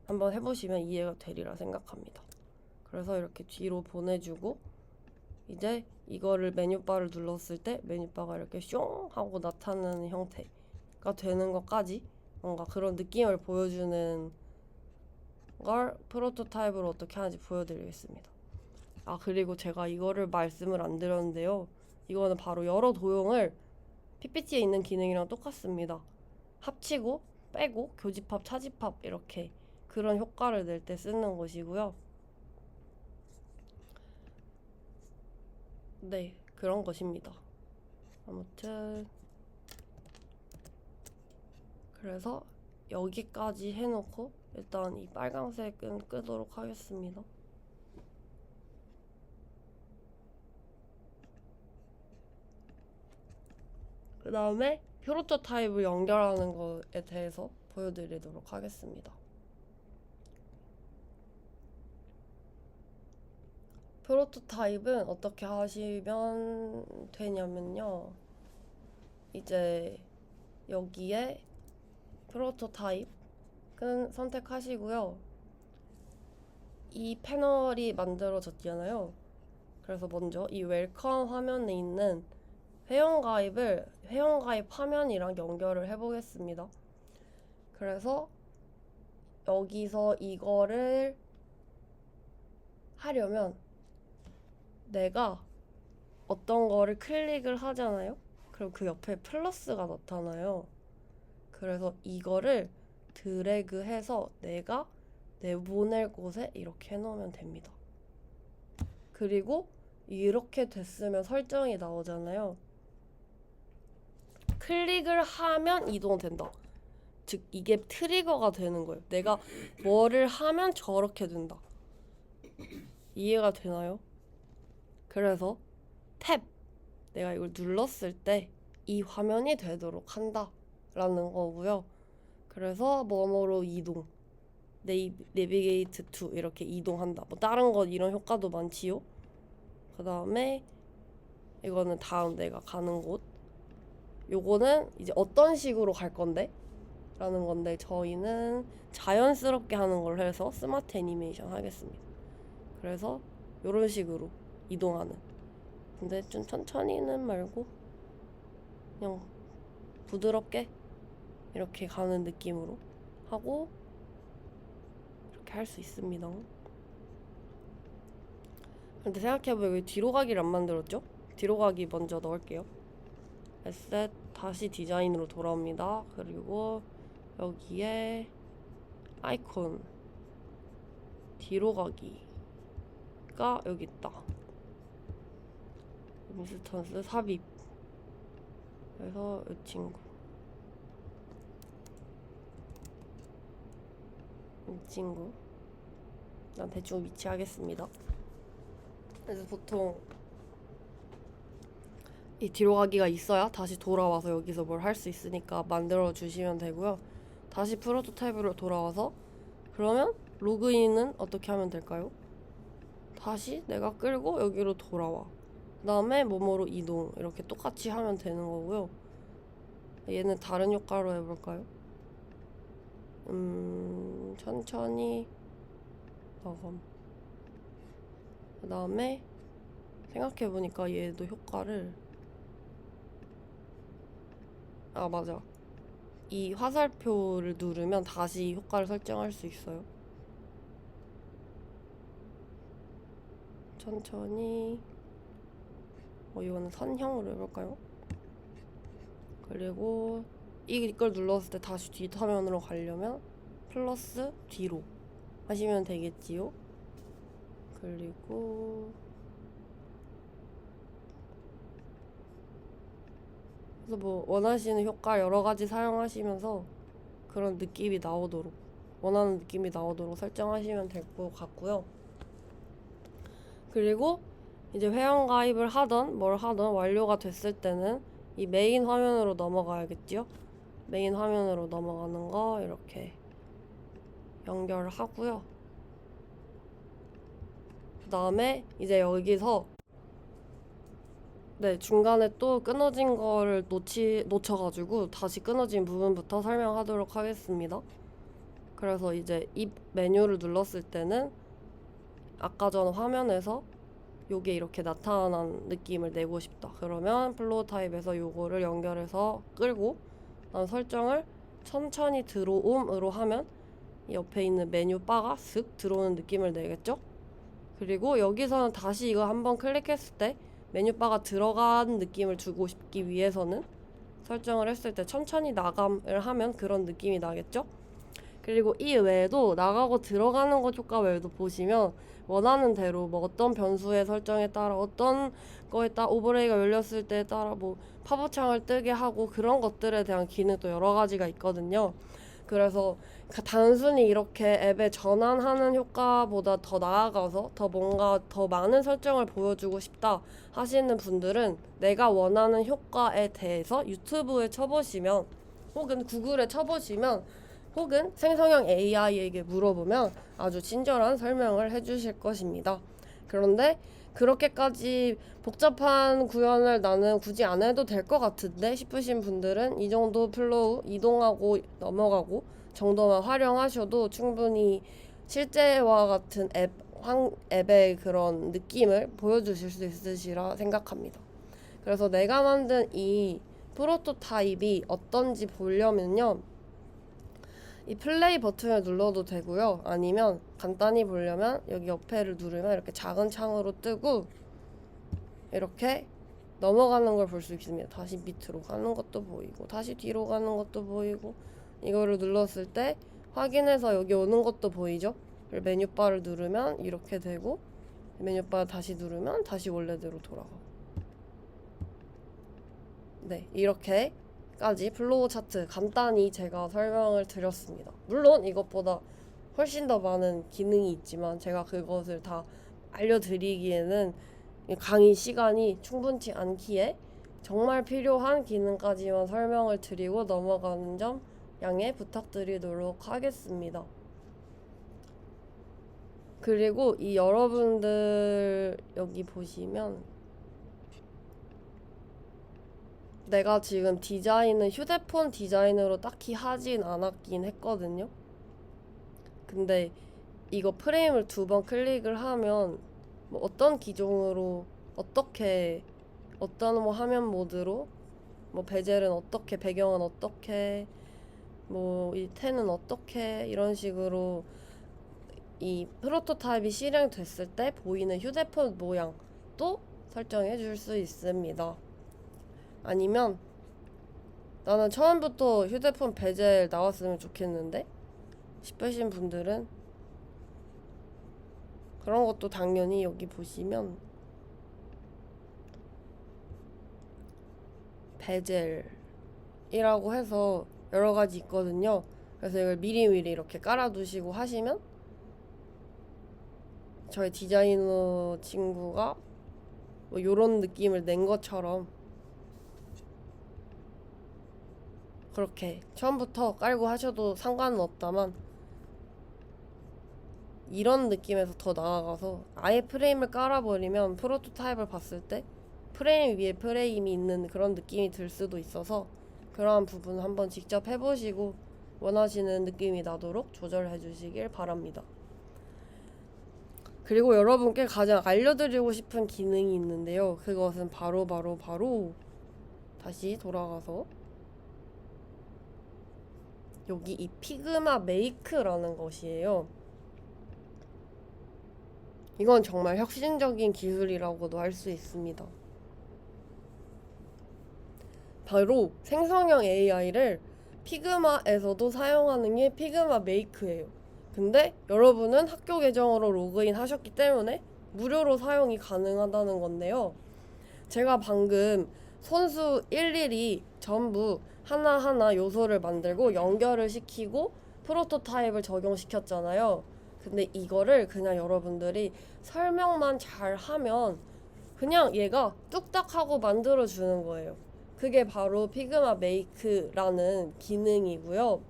Speaker 1: 한번 해보시면 이해가 되리라 생각합니다. 그래서 이렇게 뒤로 보내주고 이제 이거를 메뉴바를 눌렀을 때 메뉴바가 이렇게 숑 하고 나타나는 형태가 되는 것까지 뭔가 그런 느낌을 보여주는 걸 프로토타입으로 어떻게 하는지 보여드리겠습니다. 그리고 제가 이거를 말씀을 안 드렸는데요. 이거는 바로 여러 도형을 PPT에 있는 기능이랑 똑같습니다. 합치고 빼고 교집합, 차집합 이렇게 그런 효과를 낼 때 쓰는 것이고요. 네, 그런 것입니다. 아무튼 그래서 여기까지 해놓고 일단 이 빨강색은 끄도록 하겠습니다. 그 다음에 프로토타입을 연결하는 것에 대해서 보여드리도록 하겠습니다. 프로토타입은 어떻게 하시면 되냐면요. 이제 여기에 프로토타입은 선택하시고요. 이 패널이 만들어졌잖아요. 그래서 먼저 이 웰컴 화면에 있는 회원가입을 회원가입 화면이랑 연결을 해보겠습니다. 그래서 여기서 이거를 하려면 내가 어떤 거를 클릭을 하잖아요. 그럼 그 옆에 플러스가 나타나요. 그래서 이거를 드래그해서 내가 내보낼 곳에 이렇게 해놓으면 됩니다. 그리고 이렇게 됐으면 설정이 나오잖아요. 클릭을 하면 이동된다. 즉 이게 트리거가 되는 거예요. 내가 뭐를 하면 저렇게 된다. 이해가 되나요? 그래서 탭! 내가 이걸 눌렀을 때 이 화면이 되도록 한다 라는 거고요. 그래서 뭐뭐로 이동, 내비게이트 투 이렇게 이동한다. 뭐 다른 거 이런 효과도 많지요. 그 다음에 이거는 다음 내가 가는 곳. 요거는 이제 어떤 식으로 갈 건데? 라는 건데 저희는 자연스럽게 하는 걸 해서 스마트 애니메이션 하겠습니다. 그래서 요런 식으로 이동하는. 근데 좀 천천히는 말고 그냥 부드럽게 이렇게 가는 느낌으로 하고 이렇게 할 수 있습니다. 근데 생각해보면 왜 뒤로 가기를 안 만들었죠? 뒤로 가기 먼저 넣을게요. 에셋 다시 디자인으로 돌아옵니다. 그리고 여기에 아이콘 뒤로 가기가 여기 있다. 인스턴스 삽입. 그래서 이 친구 난 대충 위치하겠습니다. 그래서 보통 이 뒤로 가기가 있어야 다시 돌아와서 여기서 뭘 할 수 있으니까 만들어 주시면 되고요. 다시 프로토타입으로 돌아와서 그러면 로그인은 어떻게 하면 될까요? 다시 내가 끌고 여기로 돌아와. 그 다음에 뭐뭐로 이동 이렇게 똑같이 하면 되는 거고요. 얘는 다른 효과로 해볼까요? 천천히 나감. 그 다음에 생각해보니까 얘도 효과를 맞아. 이 화살표를 누르면 다시 효과를 설정할 수 있어요. 천천히 이거는 선형으로 해볼까요? 그리고 이걸 눌렀을 때 다시 뒷화면으로 가려면 플러스 뒤로 하시면 되겠지요. 그리고 그래서 뭐 원하시는 효과 여러 가지 사용하시면서 그런 느낌이 나오도록 원하는 느낌이 나오도록 설정하시면 될 것 같고요. 그리고 이제 회원 가입을 하던 뭘 하던 완료가 됐을 때는 이 메인 화면으로 넘어가야겠죠. 메인 화면으로 넘어가는 거 이렇게 연결을 하고요. 그 다음에 이제 여기서 중간에 또 끊어진 거를 놓쳐가지고 다시 끊어진 부분부터 설명하도록 하겠습니다. 그래서 이제 이 메뉴를 눌렀을 때는 아까 전 화면에서 요게 이렇게 나타난 느낌을 내고 싶다. 그러면 플로우 타입에서 요거를 연결해서 끌고 그다음 설정을 천천히 들어옴으로 하면 옆에 있는 메뉴 바가 쓱 들어오는 느낌을 내겠죠? 그리고 여기서는 다시 이거 한번 클릭했을 때 메뉴 바가 들어간 느낌을 주고 싶기 위해서는 설정을 했을 때 천천히 나감을 하면 그런 느낌이 나겠죠? 그리고 이 외에도 나가고 들어가는 것 효과 외에도 보시면 원하는 대로 뭐 어떤 변수의 설정에 따라 어떤 거에 따라 오버레이가 열렸을 때에 따라 뭐 팝업창을 뜨게 하고 그런 것들에 대한 기능도 여러 가지가 있거든요. 그래서 단순히 이렇게 앱에 전환하는 효과보다 더 나아가서 더 뭔가 더 많은 설정을 보여주고 싶다 하시는 분들은 내가 원하는 효과에 대해서 유튜브에 쳐보시면 혹은 구글에 쳐보시면 혹은 생성형 AI에게 물어보면 아주 친절한 설명을 해주실 것입니다. 그런데 그렇게까지 복잡한 구현을 나는 굳이 안 해도 될 것 같은데 싶으신 분들은 이 정도 플로우 이동하고 넘어가고 정도만 활용하셔도 충분히 실제와 같은 앱의 그런 느낌을 보여주실 수 있으시라 생각합니다. 그래서 내가 만든 이 프로토타입이 어떤지 보려면요. 이 플레이 버튼을 눌러도 되고요. 아니면 간단히 보려면 여기 옆에를 누르면 이렇게 작은 창으로 뜨고 이렇게 넘어가는 걸 볼 수 있습니다. 다시 밑으로 가는 것도 보이고 다시 뒤로 가는 것도 보이고 이거를 눌렀을 때 확인해서 여기 오는 것도 보이죠? 메뉴바를 누르면 이렇게 되고 메뉴바를 다시 누르면 다시 원래대로 돌아가고 이렇게까지 플로우 차트 간단히 제가 설명을 드렸습니다. 물론 이것보다 훨씬 더 많은 기능이 있지만 제가 그것을 다 알려드리기에는 강의 시간이 충분치 않기에 정말 필요한 기능까지만 설명을 드리고 넘어가는 점 양해 부탁드리도록 하겠습니다. 그리고 이 여러분들 여기 보시면 내가 지금 디자인은 휴대폰 디자인으로 딱히 하진 않았긴 했거든요. 근데 이거 프레임을 2번 클릭을 하면 뭐 어떤 기종으로 어떻게 어떤 뭐 화면 모드로 뭐 베젤은 어떻게 배경은 어떻게 뭐 이 텐은 어떻게 이런 식으로 이 프로토타입이 실행됐을 때 보이는 휴대폰 모양도 설정해 줄 수 있습니다. 아니면 나는 처음부터 휴대폰 베젤 나왔으면 좋겠는데 싶으신 분들은 그런 것도 당연히 여기 보시면 베젤이라고 해서 여러 가지 있거든요. 그래서 이걸 미리미리 이렇게 깔아두시고 하시면 저희 디자이너 친구가 뭐 요런 느낌을 낸 것처럼 그렇게 처음부터 깔고 하셔도 상관은 없다만 이런 느낌에서 더 나아가서 아예 프레임을 깔아버리면 프로토타입을 봤을 때 프레임 위에 프레임이 있는 그런 느낌이 들 수도 있어서 그러한 부분 한번 직접 해보시고 원하시는 느낌이 나도록 조절해 주시길 바랍니다. 그리고 여러분께 가장 알려드리고 싶은 기능이 있는데요. 그것은 바로 다시 돌아가서 여기 이 피그마 메이크라는 것이에요. 이건 정말 혁신적인 기술이라고도 할 수 있습니다. 바로 생성형 AI를 피그마에서도 사용하는 게 피그마 메이크예요. 근데 여러분은 학교 계정으로 로그인 하셨기 때문에 무료로 사용이 가능하다는 건데요. 제가 방금 손수 일일이 전부 하나하나 요소를 만들고 연결을 시키고 프로토타입을 적용시켰잖아요. 근데 이거를 그냥 여러분들이 설명만 잘 하면 그냥 얘가 뚝딱 하고 만들어 주는 거예요. 그게 바로 피그마 메이크라는 기능이고요.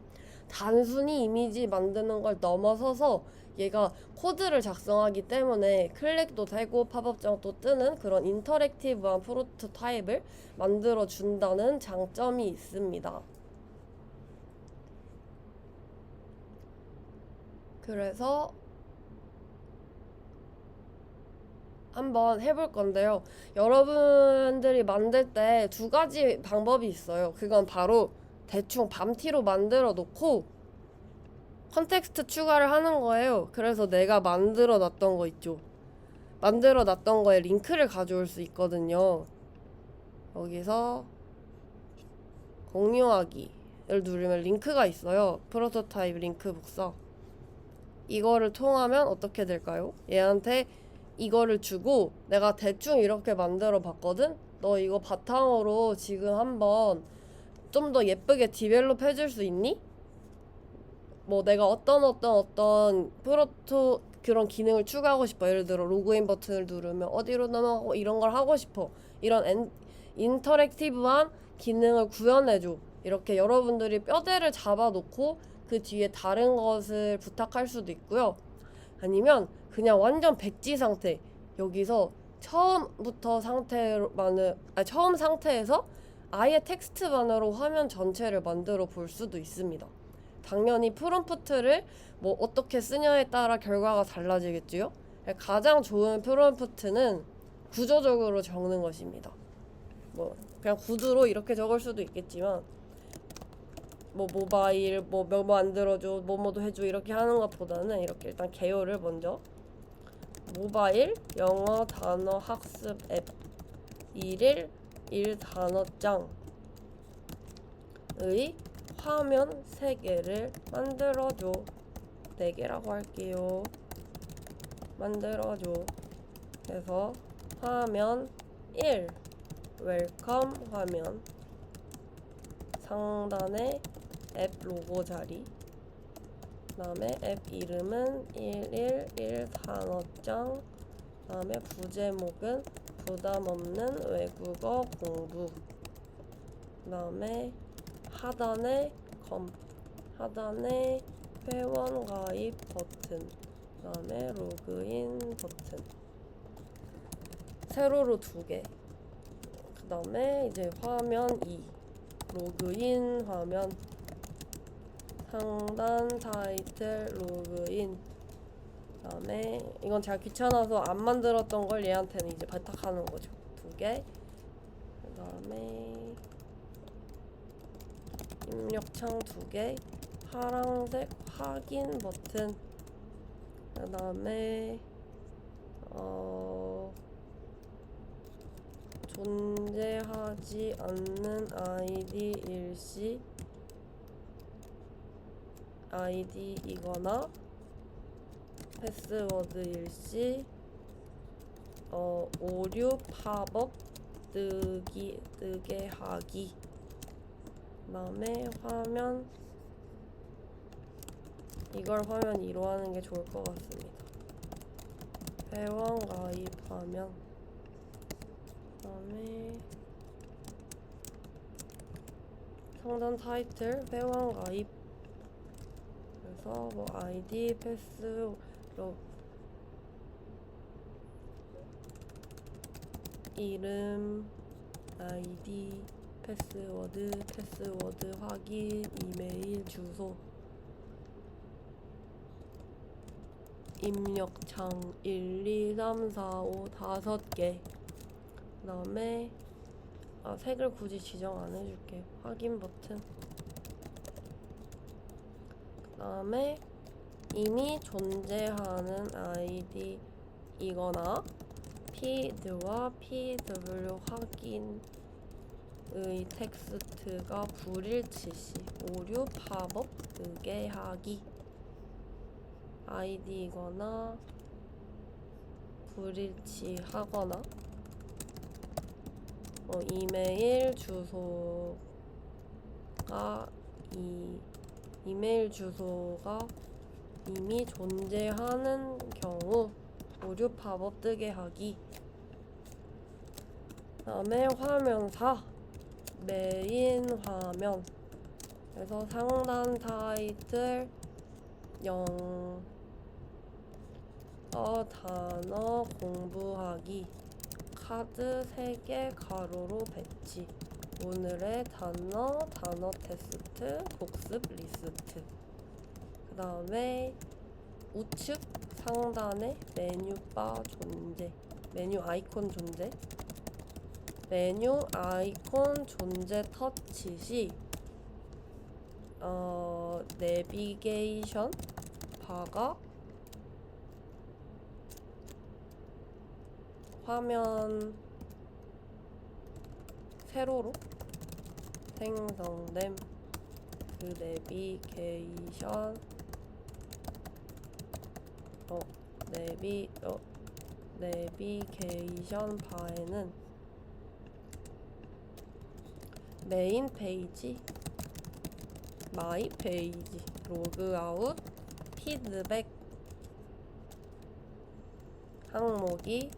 Speaker 1: 단순히 이미지 만드는 걸 넘어서서 얘가 코드를 작성하기 때문에 클릭도 되고 팝업장도 뜨는 그런 인터랙티브한 프로토타입을 만들어 준다는 장점이 있습니다. 그래서 한번 해볼 건데요. 여러분들이 만들 때 2가지 방법이 있어요. 그건 바로 대충 밤티로 만들어 놓고 컨텍스트 추가를 하는 거예요. 그래서 내가 만들어 놨던 거 있죠. 만들어 놨던 거에 링크를 가져올 수 있거든요. 여기서 공유하기를 누르면 링크가 있어요. 프로토타입 링크 복사. 이거를 통하면 어떻게 될까요? 얘한테 이거를 주고 내가 대충 이렇게 만들어 봤거든? 너 이거 바탕으로 지금 한번 좀 더 예쁘게 디벨롭 해줄 수 있니? 뭐 내가 어떤 프로토 그런 기능을 추가하고 싶어. 예를 들어 로그인 버튼을 누르면 어디로 넘어가고 이런 걸 하고 싶어. 이런 인터랙티브한 기능을 구현해줘. 이렇게 여러분들이 뼈대를 잡아놓고 그 뒤에 다른 것을 부탁할 수도 있고요. 아니면 그냥 완전 백지 상태, 여기서 처음부터 상태만을 처음 상태에서 아예 텍스트만으로 화면 전체를 만들어 볼 수도 있습니다. 당연히 프롬프트를 뭐 어떻게 쓰냐에 따라 결과가 달라지겠지요. 가장 좋은 프롬프트는 구조적으로 적는 것입니다. 뭐 그냥 구두로 이렇게 적을 수도 있겠지만 뭐 모바일 뭐 만들어줘 뭐뭐도 해줘 이렇게 하는 것보다는 이렇게 일단 개요를 먼저 모바일 영어 단어 학습 앱 1일 1단어장의 화면 3개를 만들어줘. 4개라고 할게요. 만들어줘. 그래서 화면 1 웰컴 화면 상단에 앱 로고 자리 그 다음에 앱 이름은 111 단어장. 그 다음에 부제목은 부담 없는 외국어 공부. 그 다음에 하단에 회원 가입 버튼. 그 다음에 로그인 버튼. 세로로 2개. 그 다음에 이제 화면 2. 로그인 화면. 상단 타이틀 로그인. 그 다음에 이건 제가 귀찮아서 안 만들었던 걸 얘한테는 이제 부탁하는 거죠. 2개. 그 다음에 입력창 2개. 파란색 확인 버튼. 그 다음에 존재하지 않는 아이디 아이디이거나 패스워드일시 오류 팝업 뜨게 하기. 그 다음에 화면 이걸 화면 2로 하는 게 좋을 것 같습니다. 회원 가입하면. 그 다음에 상단 타이틀 회원 가입. 그래서 뭐 아이디 이름 아이디 패스워드 확인 이메일 주소 입력창 1, 2, 3, 4, 5 5개. 그 다음에 색을 굳이 지정 안 해줄게. 확인 버튼. 그 다음에 이미 존재하는 아이디이거나 PID와 PW 확인의 텍스트가 불일치 시 오류 팝업 뜨게 하기. 아이디이거나 불일치하거나 이메일 주소가 이미 존재하는 경우 오류 팝업 뜨게 하기. 다음에 화면 4 메인 화면. 그래서 상단 타이틀 단어 공부하기. 카드 3개 가로로 배치. 오늘의 단어 테스트 복습 리스트. 그 다음에 우측 상단에 메뉴바 존재. 메뉴 아이콘 존재. 메뉴 아이콘 존재 터치 시 내비게이션 바가 화면 세로로 생성됨. 그 내비게이션 바에는 메인 페이지, 마이 페이지, 로그아웃, 피드백 항목이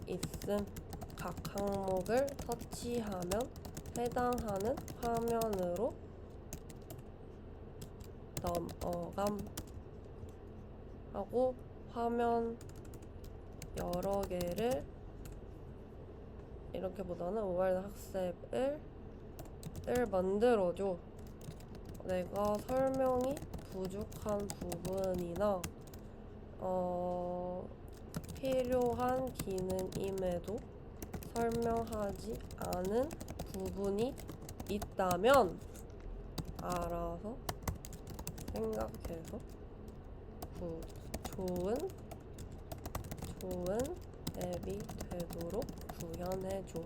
Speaker 1: 있음. 각 항목을 터치하면 해당하는 화면으로 넘어감 하고 화면 여러 개를 이렇게보다는 모바일 학습을 만들어줘. 내가 설명이 부족한 부분이나 필요한 기능임에도 설명하지 않은 부분이 있다면 알아서 생각해서 좋은 앱이 되도록 구현해줘.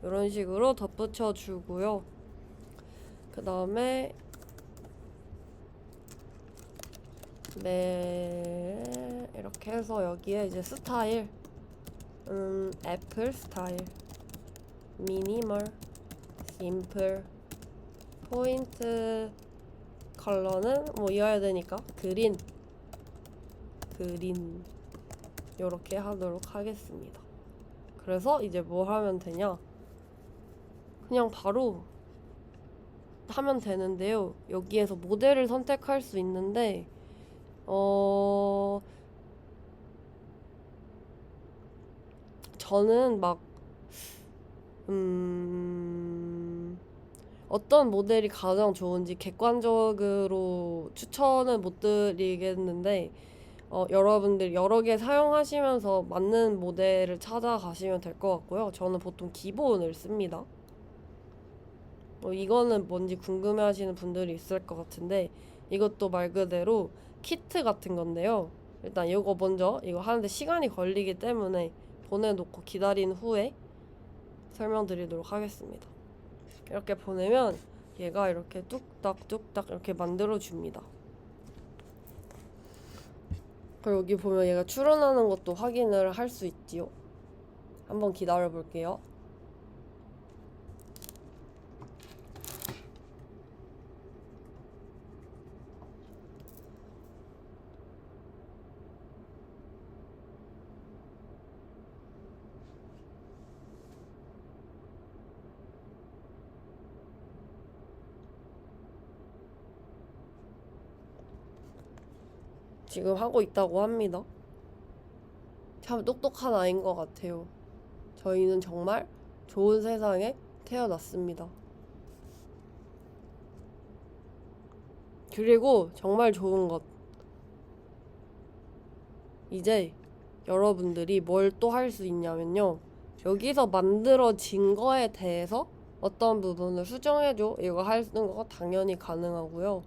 Speaker 1: 이런 식으로 덧붙여 주고요. 그 다음에 이렇게 해서 여기에 이제 스타일, 애플 스타일, 미니멀, 심플, 포인트 컬러는 뭐 이어야 되니까 그린 요렇게 하도록 하겠습니다. 그래서 이제 뭐 하면 되냐, 그냥 바로 하면 되는데요. 여기에서 모델을 선택할 수 있는데 저는 막 어떤 모델이 가장 좋은지 객관적으로 추천은 못 드리겠는데 여러분들 여러 개 사용하시면서 맞는 모델을 찾아가시면 될 것 같고요. 저는 보통 기본을 씁니다. 이거는 뭔지 궁금해 하시는 분들이 있을 것 같은데 이것도 말 그대로 키트 같은 건데요. 일단 이거 먼저 이거 하는데 시간이 걸리기 때문에 보내놓고 기다린 후에 설명드리도록 하겠습니다. 이렇게 보내면 얘가 이렇게 뚝딱뚝딱 이렇게 만들어줍니다. 그리고 여기 보면 얘가 출원하는 것도 확인을 할 수 있지요. 한번 기다려 볼게요. 지금 하고 있다고 합니다. 참 똑똑한 아이인 것 같아요. 저희는 정말 좋은 세상에 태어났습니다. 그리고 정말 좋은 것, 이제 여러분들이 뭘 또 할 수 있냐면요, 여기서 만들어진 거에 대해서 어떤 부분을 수정해줘 이거 하는 거 당연히 가능하고요.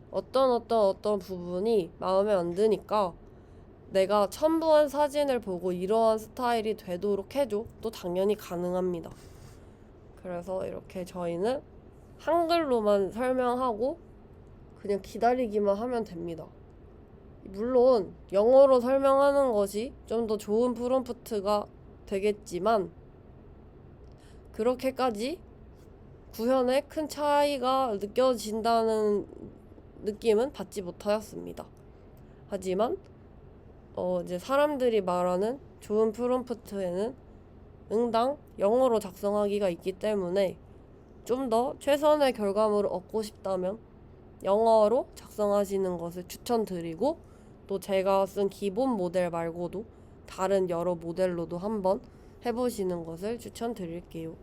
Speaker 1: 어떤 부분이 마음에 안 드니까 내가 첨부한 사진을 보고 이러한 스타일이 되도록 해줘 또 당연히 가능합니다. 그래서 이렇게 저희는 한글로만 설명하고 그냥 기다리기만 하면 됩니다. 물론 영어로 설명하는 것이 좀 더 좋은 프롬프트가 되겠지만 그렇게까지 구현에 큰 차이가 느껴진다는 느낌은 받지 못하였습니다. 하지만 이제 사람들이 말하는 좋은 프롬프트에는 응당 영어로 작성하기가 있기 때문에 좀 더 최선의 결과물을 얻고 싶다면 영어로 작성하시는 것을 추천드리고, 또 제가 쓴 기본 모델 말고도 다른 여러 모델로도 한번 해보시는 것을 추천드릴게요.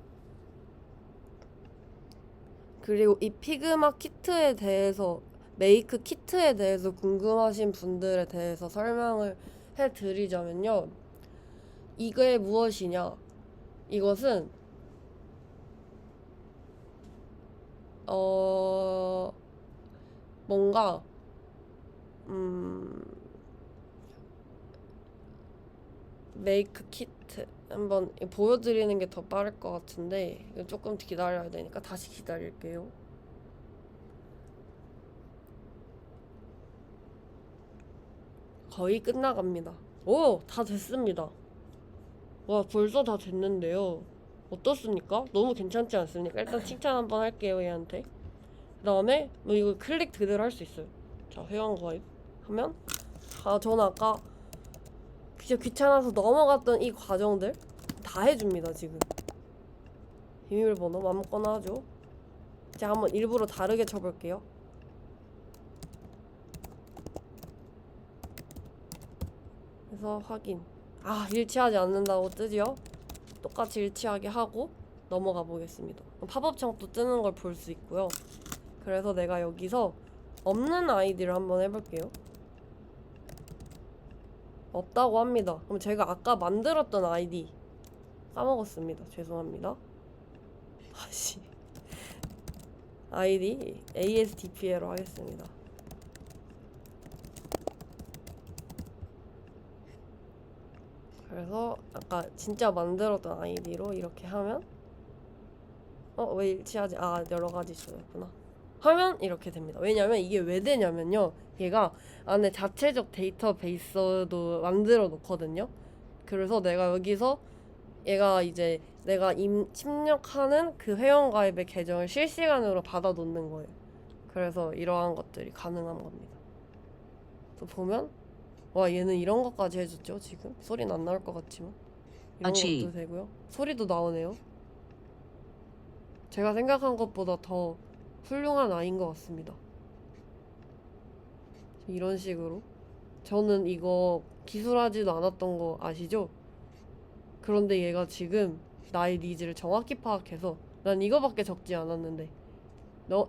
Speaker 1: 그리고 이 피그마 키트에 대해서, 메이크 키트에 대해서 궁금하신 분들에 대해서 설명을 해드리자면요, 이게 무엇이냐, 이것은 뭔가 메이크 키트 한번 보여드리는 게 더 빠를 것 같은데 이거 조금 기다려야 되니까 다시 기다릴게요. 거의 끝나갑니다. 오! 다 됐습니다. 와, 벌써 다 됐는데요. 어떻습니까? 너무 괜찮지 않습니까? 일단 칭찬 한번 할게요, 얘한테. 그 다음에 뭐 이거 클릭 그대로 할 수 있어요. 자, 회원가입 하면 저는 아까 진짜 귀찮아서 넘어갔던 이 과정들 다 해줍니다. 지금 비밀번호 아무거나 하죠. 제가 한번 일부러 다르게 쳐볼게요. 그래서 확인. 일치하지 않는다고 뜨지요? 똑같이 일치하게 하고 넘어가 보겠습니다. 팝업 창도 뜨는 걸 볼 수 있고요. 그래서 내가 여기서 없는 아이디를 한번 해볼게요. 없다고 합니다. 그럼 제가 아까 만들었던 아이디 까먹었습니다. 죄송합니다. 아이디 ASDPA로 하겠습니다. 그래서 아까 진짜 만들었던 아이디로 이렇게 하면 왜 일치하지? 여러 가지 있었구나. 하면 이렇게 됩니다. 왜냐면 이게 왜 되냐면요, 얘가 안에 자체적 데이터베이스도 만들어 놓거든요. 그래서 내가 여기서 얘가 이제 내가 침력하는 그 회원가입의 계정을 실시간으로 받아 놓는 거예요. 그래서 이러한 것들이 가능한 겁니다. 또 보면 와 얘는 이런 것까지 해줬죠. 지금 소리는 안 나올 것 같지만 이런 것도 되고요. 소리도 나오네요. 제가 생각한 것보다 더 훌륭한 아이인 것 같습니다. 이런 식으로 저는 이거 기술하지도 않았던 거 아시죠? 그런데 얘가 지금 나의 니즈를 정확히 파악해서 난 이거밖에 적지 않았는데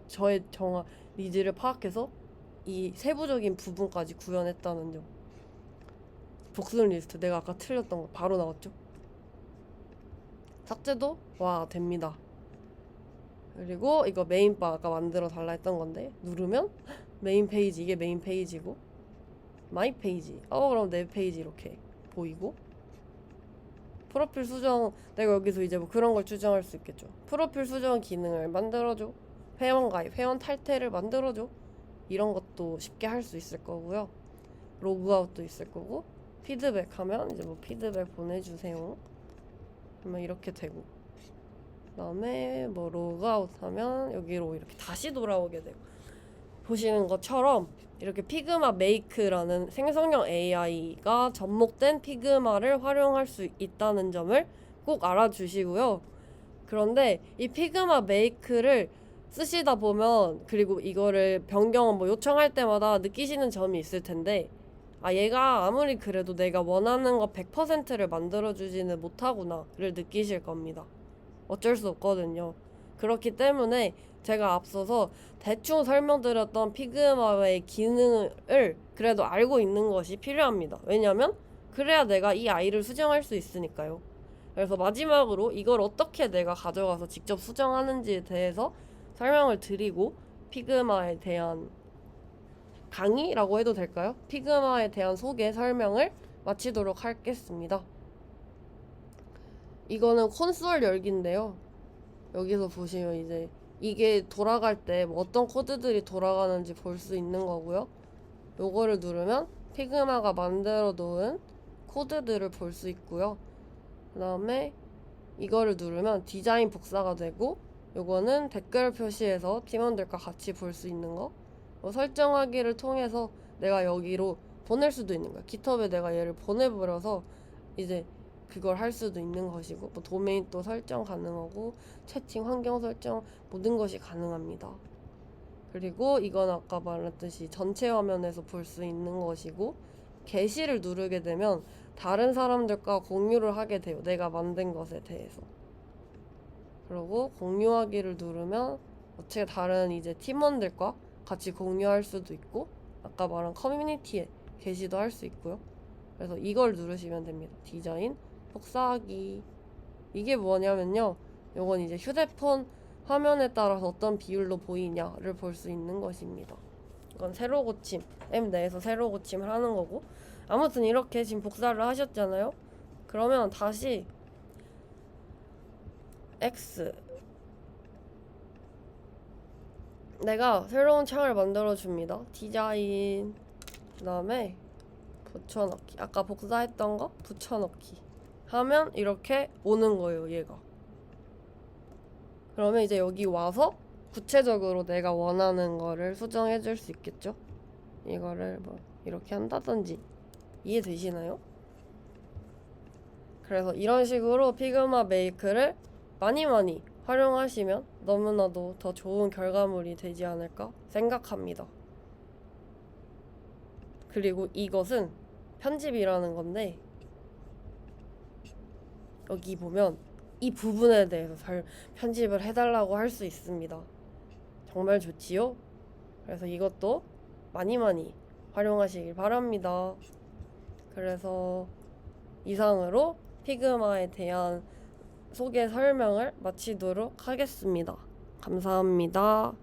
Speaker 1: 저의 니즈를 파악해서 이 세부적인 부분까지 구현했다는 점. 복습 리스트 내가 아까 틀렸던 거 바로 나왔죠? 삭제도 와 됩니다. 그리고 이거 메인바 아까 만들어 달라 했던 건데 누르면 메인 페이지, 이게 메인 페이지고 마이 페이지 그럼 내 페이지 이렇게 보이고 프로필 수정 내가 여기서 이제 뭐 그런 걸 추정할 수 있겠죠. 프로필 수정 기능을 만들어줘. 회원 가입, 회원 탈퇴를 만들어줘. 이런 것도 쉽게 할 수 있을 거고요. 로그아웃도 있을 거고 피드백 하면 이제 뭐 피드백 보내주세요. 그러면 이렇게 되고 그 다음에 뭐 로그아웃 하면 여기로 이렇게 다시 돌아오게 되고 보시는 것처럼 이렇게 피그마 메이크라는 생성형 AI가 접목된 피그마를 활용할 수 있다는 점을 꼭 알아주시고요. 그런데 이 피그마 메이크를 쓰시다 보면 그리고 이거를 변경 뭐 요청할 때마다 느끼시는 점이 있을 텐데 얘가 아무리 그래도 내가 원하는 거 100%를 만들어주지는 못하구나를 느끼실 겁니다. 어쩔 수 없거든요. 그렇기 때문에 제가 앞서서 대충 설명드렸던 피그마의 기능을 그래도 알고 있는 것이 필요합니다. 왜냐면 그래야 내가 이 아이를 수정할 수 있으니까요. 그래서 마지막으로 이걸 어떻게 내가 가져가서 직접 수정하는지에 대해서 설명을 드리고 피그마에 대한 강의라고 해도 될까요? 피그마에 대한 소개 설명을 마치도록 하겠습니다. 이거는 콘솔 열기인데요. 여기서 보시면 이제 이게 돌아갈 때 뭐 어떤 코드들이 돌아가는지 볼 수 있는 거고요. 요거를 누르면 피그마가 만들어 놓은 코드들을 볼 수 있고요. 그 다음에 이거를 누르면 디자인 복사가 되고 요거는 댓글 표시해서 팀원들과 같이 볼 수 있는 거. 설정하기를 통해서 내가 여기로 보낼 수도 있는 거야. 깃허브에 내가 얘를 보내버려서 이제 그걸 할 수도 있는 것이고 뭐 도메인 또 설정 가능하고 채팅 환경 설정 모든 것이 가능합니다. 그리고 이건 아까 말했듯이 전체 화면에서 볼 수 있는 것이고 게시를 누르게 되면 다른 사람들과 공유를 하게 돼요. 내가 만든 것에 대해서. 그리고 공유하기를 누르면 어떻게 다른 이제 팀원들과 같이 공유할 수도 있고 아까 말한 커뮤니티에 게시도 할 수 있고요. 그래서 이걸 누르시면 됩니다. 디자인 복사하기. 이게 뭐냐면요. 요건 이제 휴대폰 화면에 따라서 어떤 비율로 보이냐를 볼 수 있는 것입니다. 이건 새로 고침, 앱 내에서 새로 고침을 하는 거고 아무튼 이렇게 지금 복사를 하셨잖아요. 그러면 다시 X 내가 새로운 창을 만들어 줍니다. 디자인 그 다음에 붙여넣기 아까 복사했던 거 붙여넣기 하면 이렇게 오는 거예요. 얘가 그러면 이제 여기 와서 구체적으로 내가 원하는 거를 수정해 줄 수 있겠죠. 이거를 뭐 이렇게 한다든지 이해되시나요? 그래서 이런 식으로 피그마 메이크를 많이 활용하시면 너무나도 더 좋은 결과물이 되지 않을까 생각합니다. 그리고 이것은 편집이라는 건데 여기 보면 이 부분에 대해서 편집을 해달라고 할 수 있습니다. 정말 좋지요? 그래서 이것도 많이 활용하시길 바랍니다. 그래서 이상으로 피그마에 대한 소개 설명을 마치도록 하겠습니다. 감사합니다.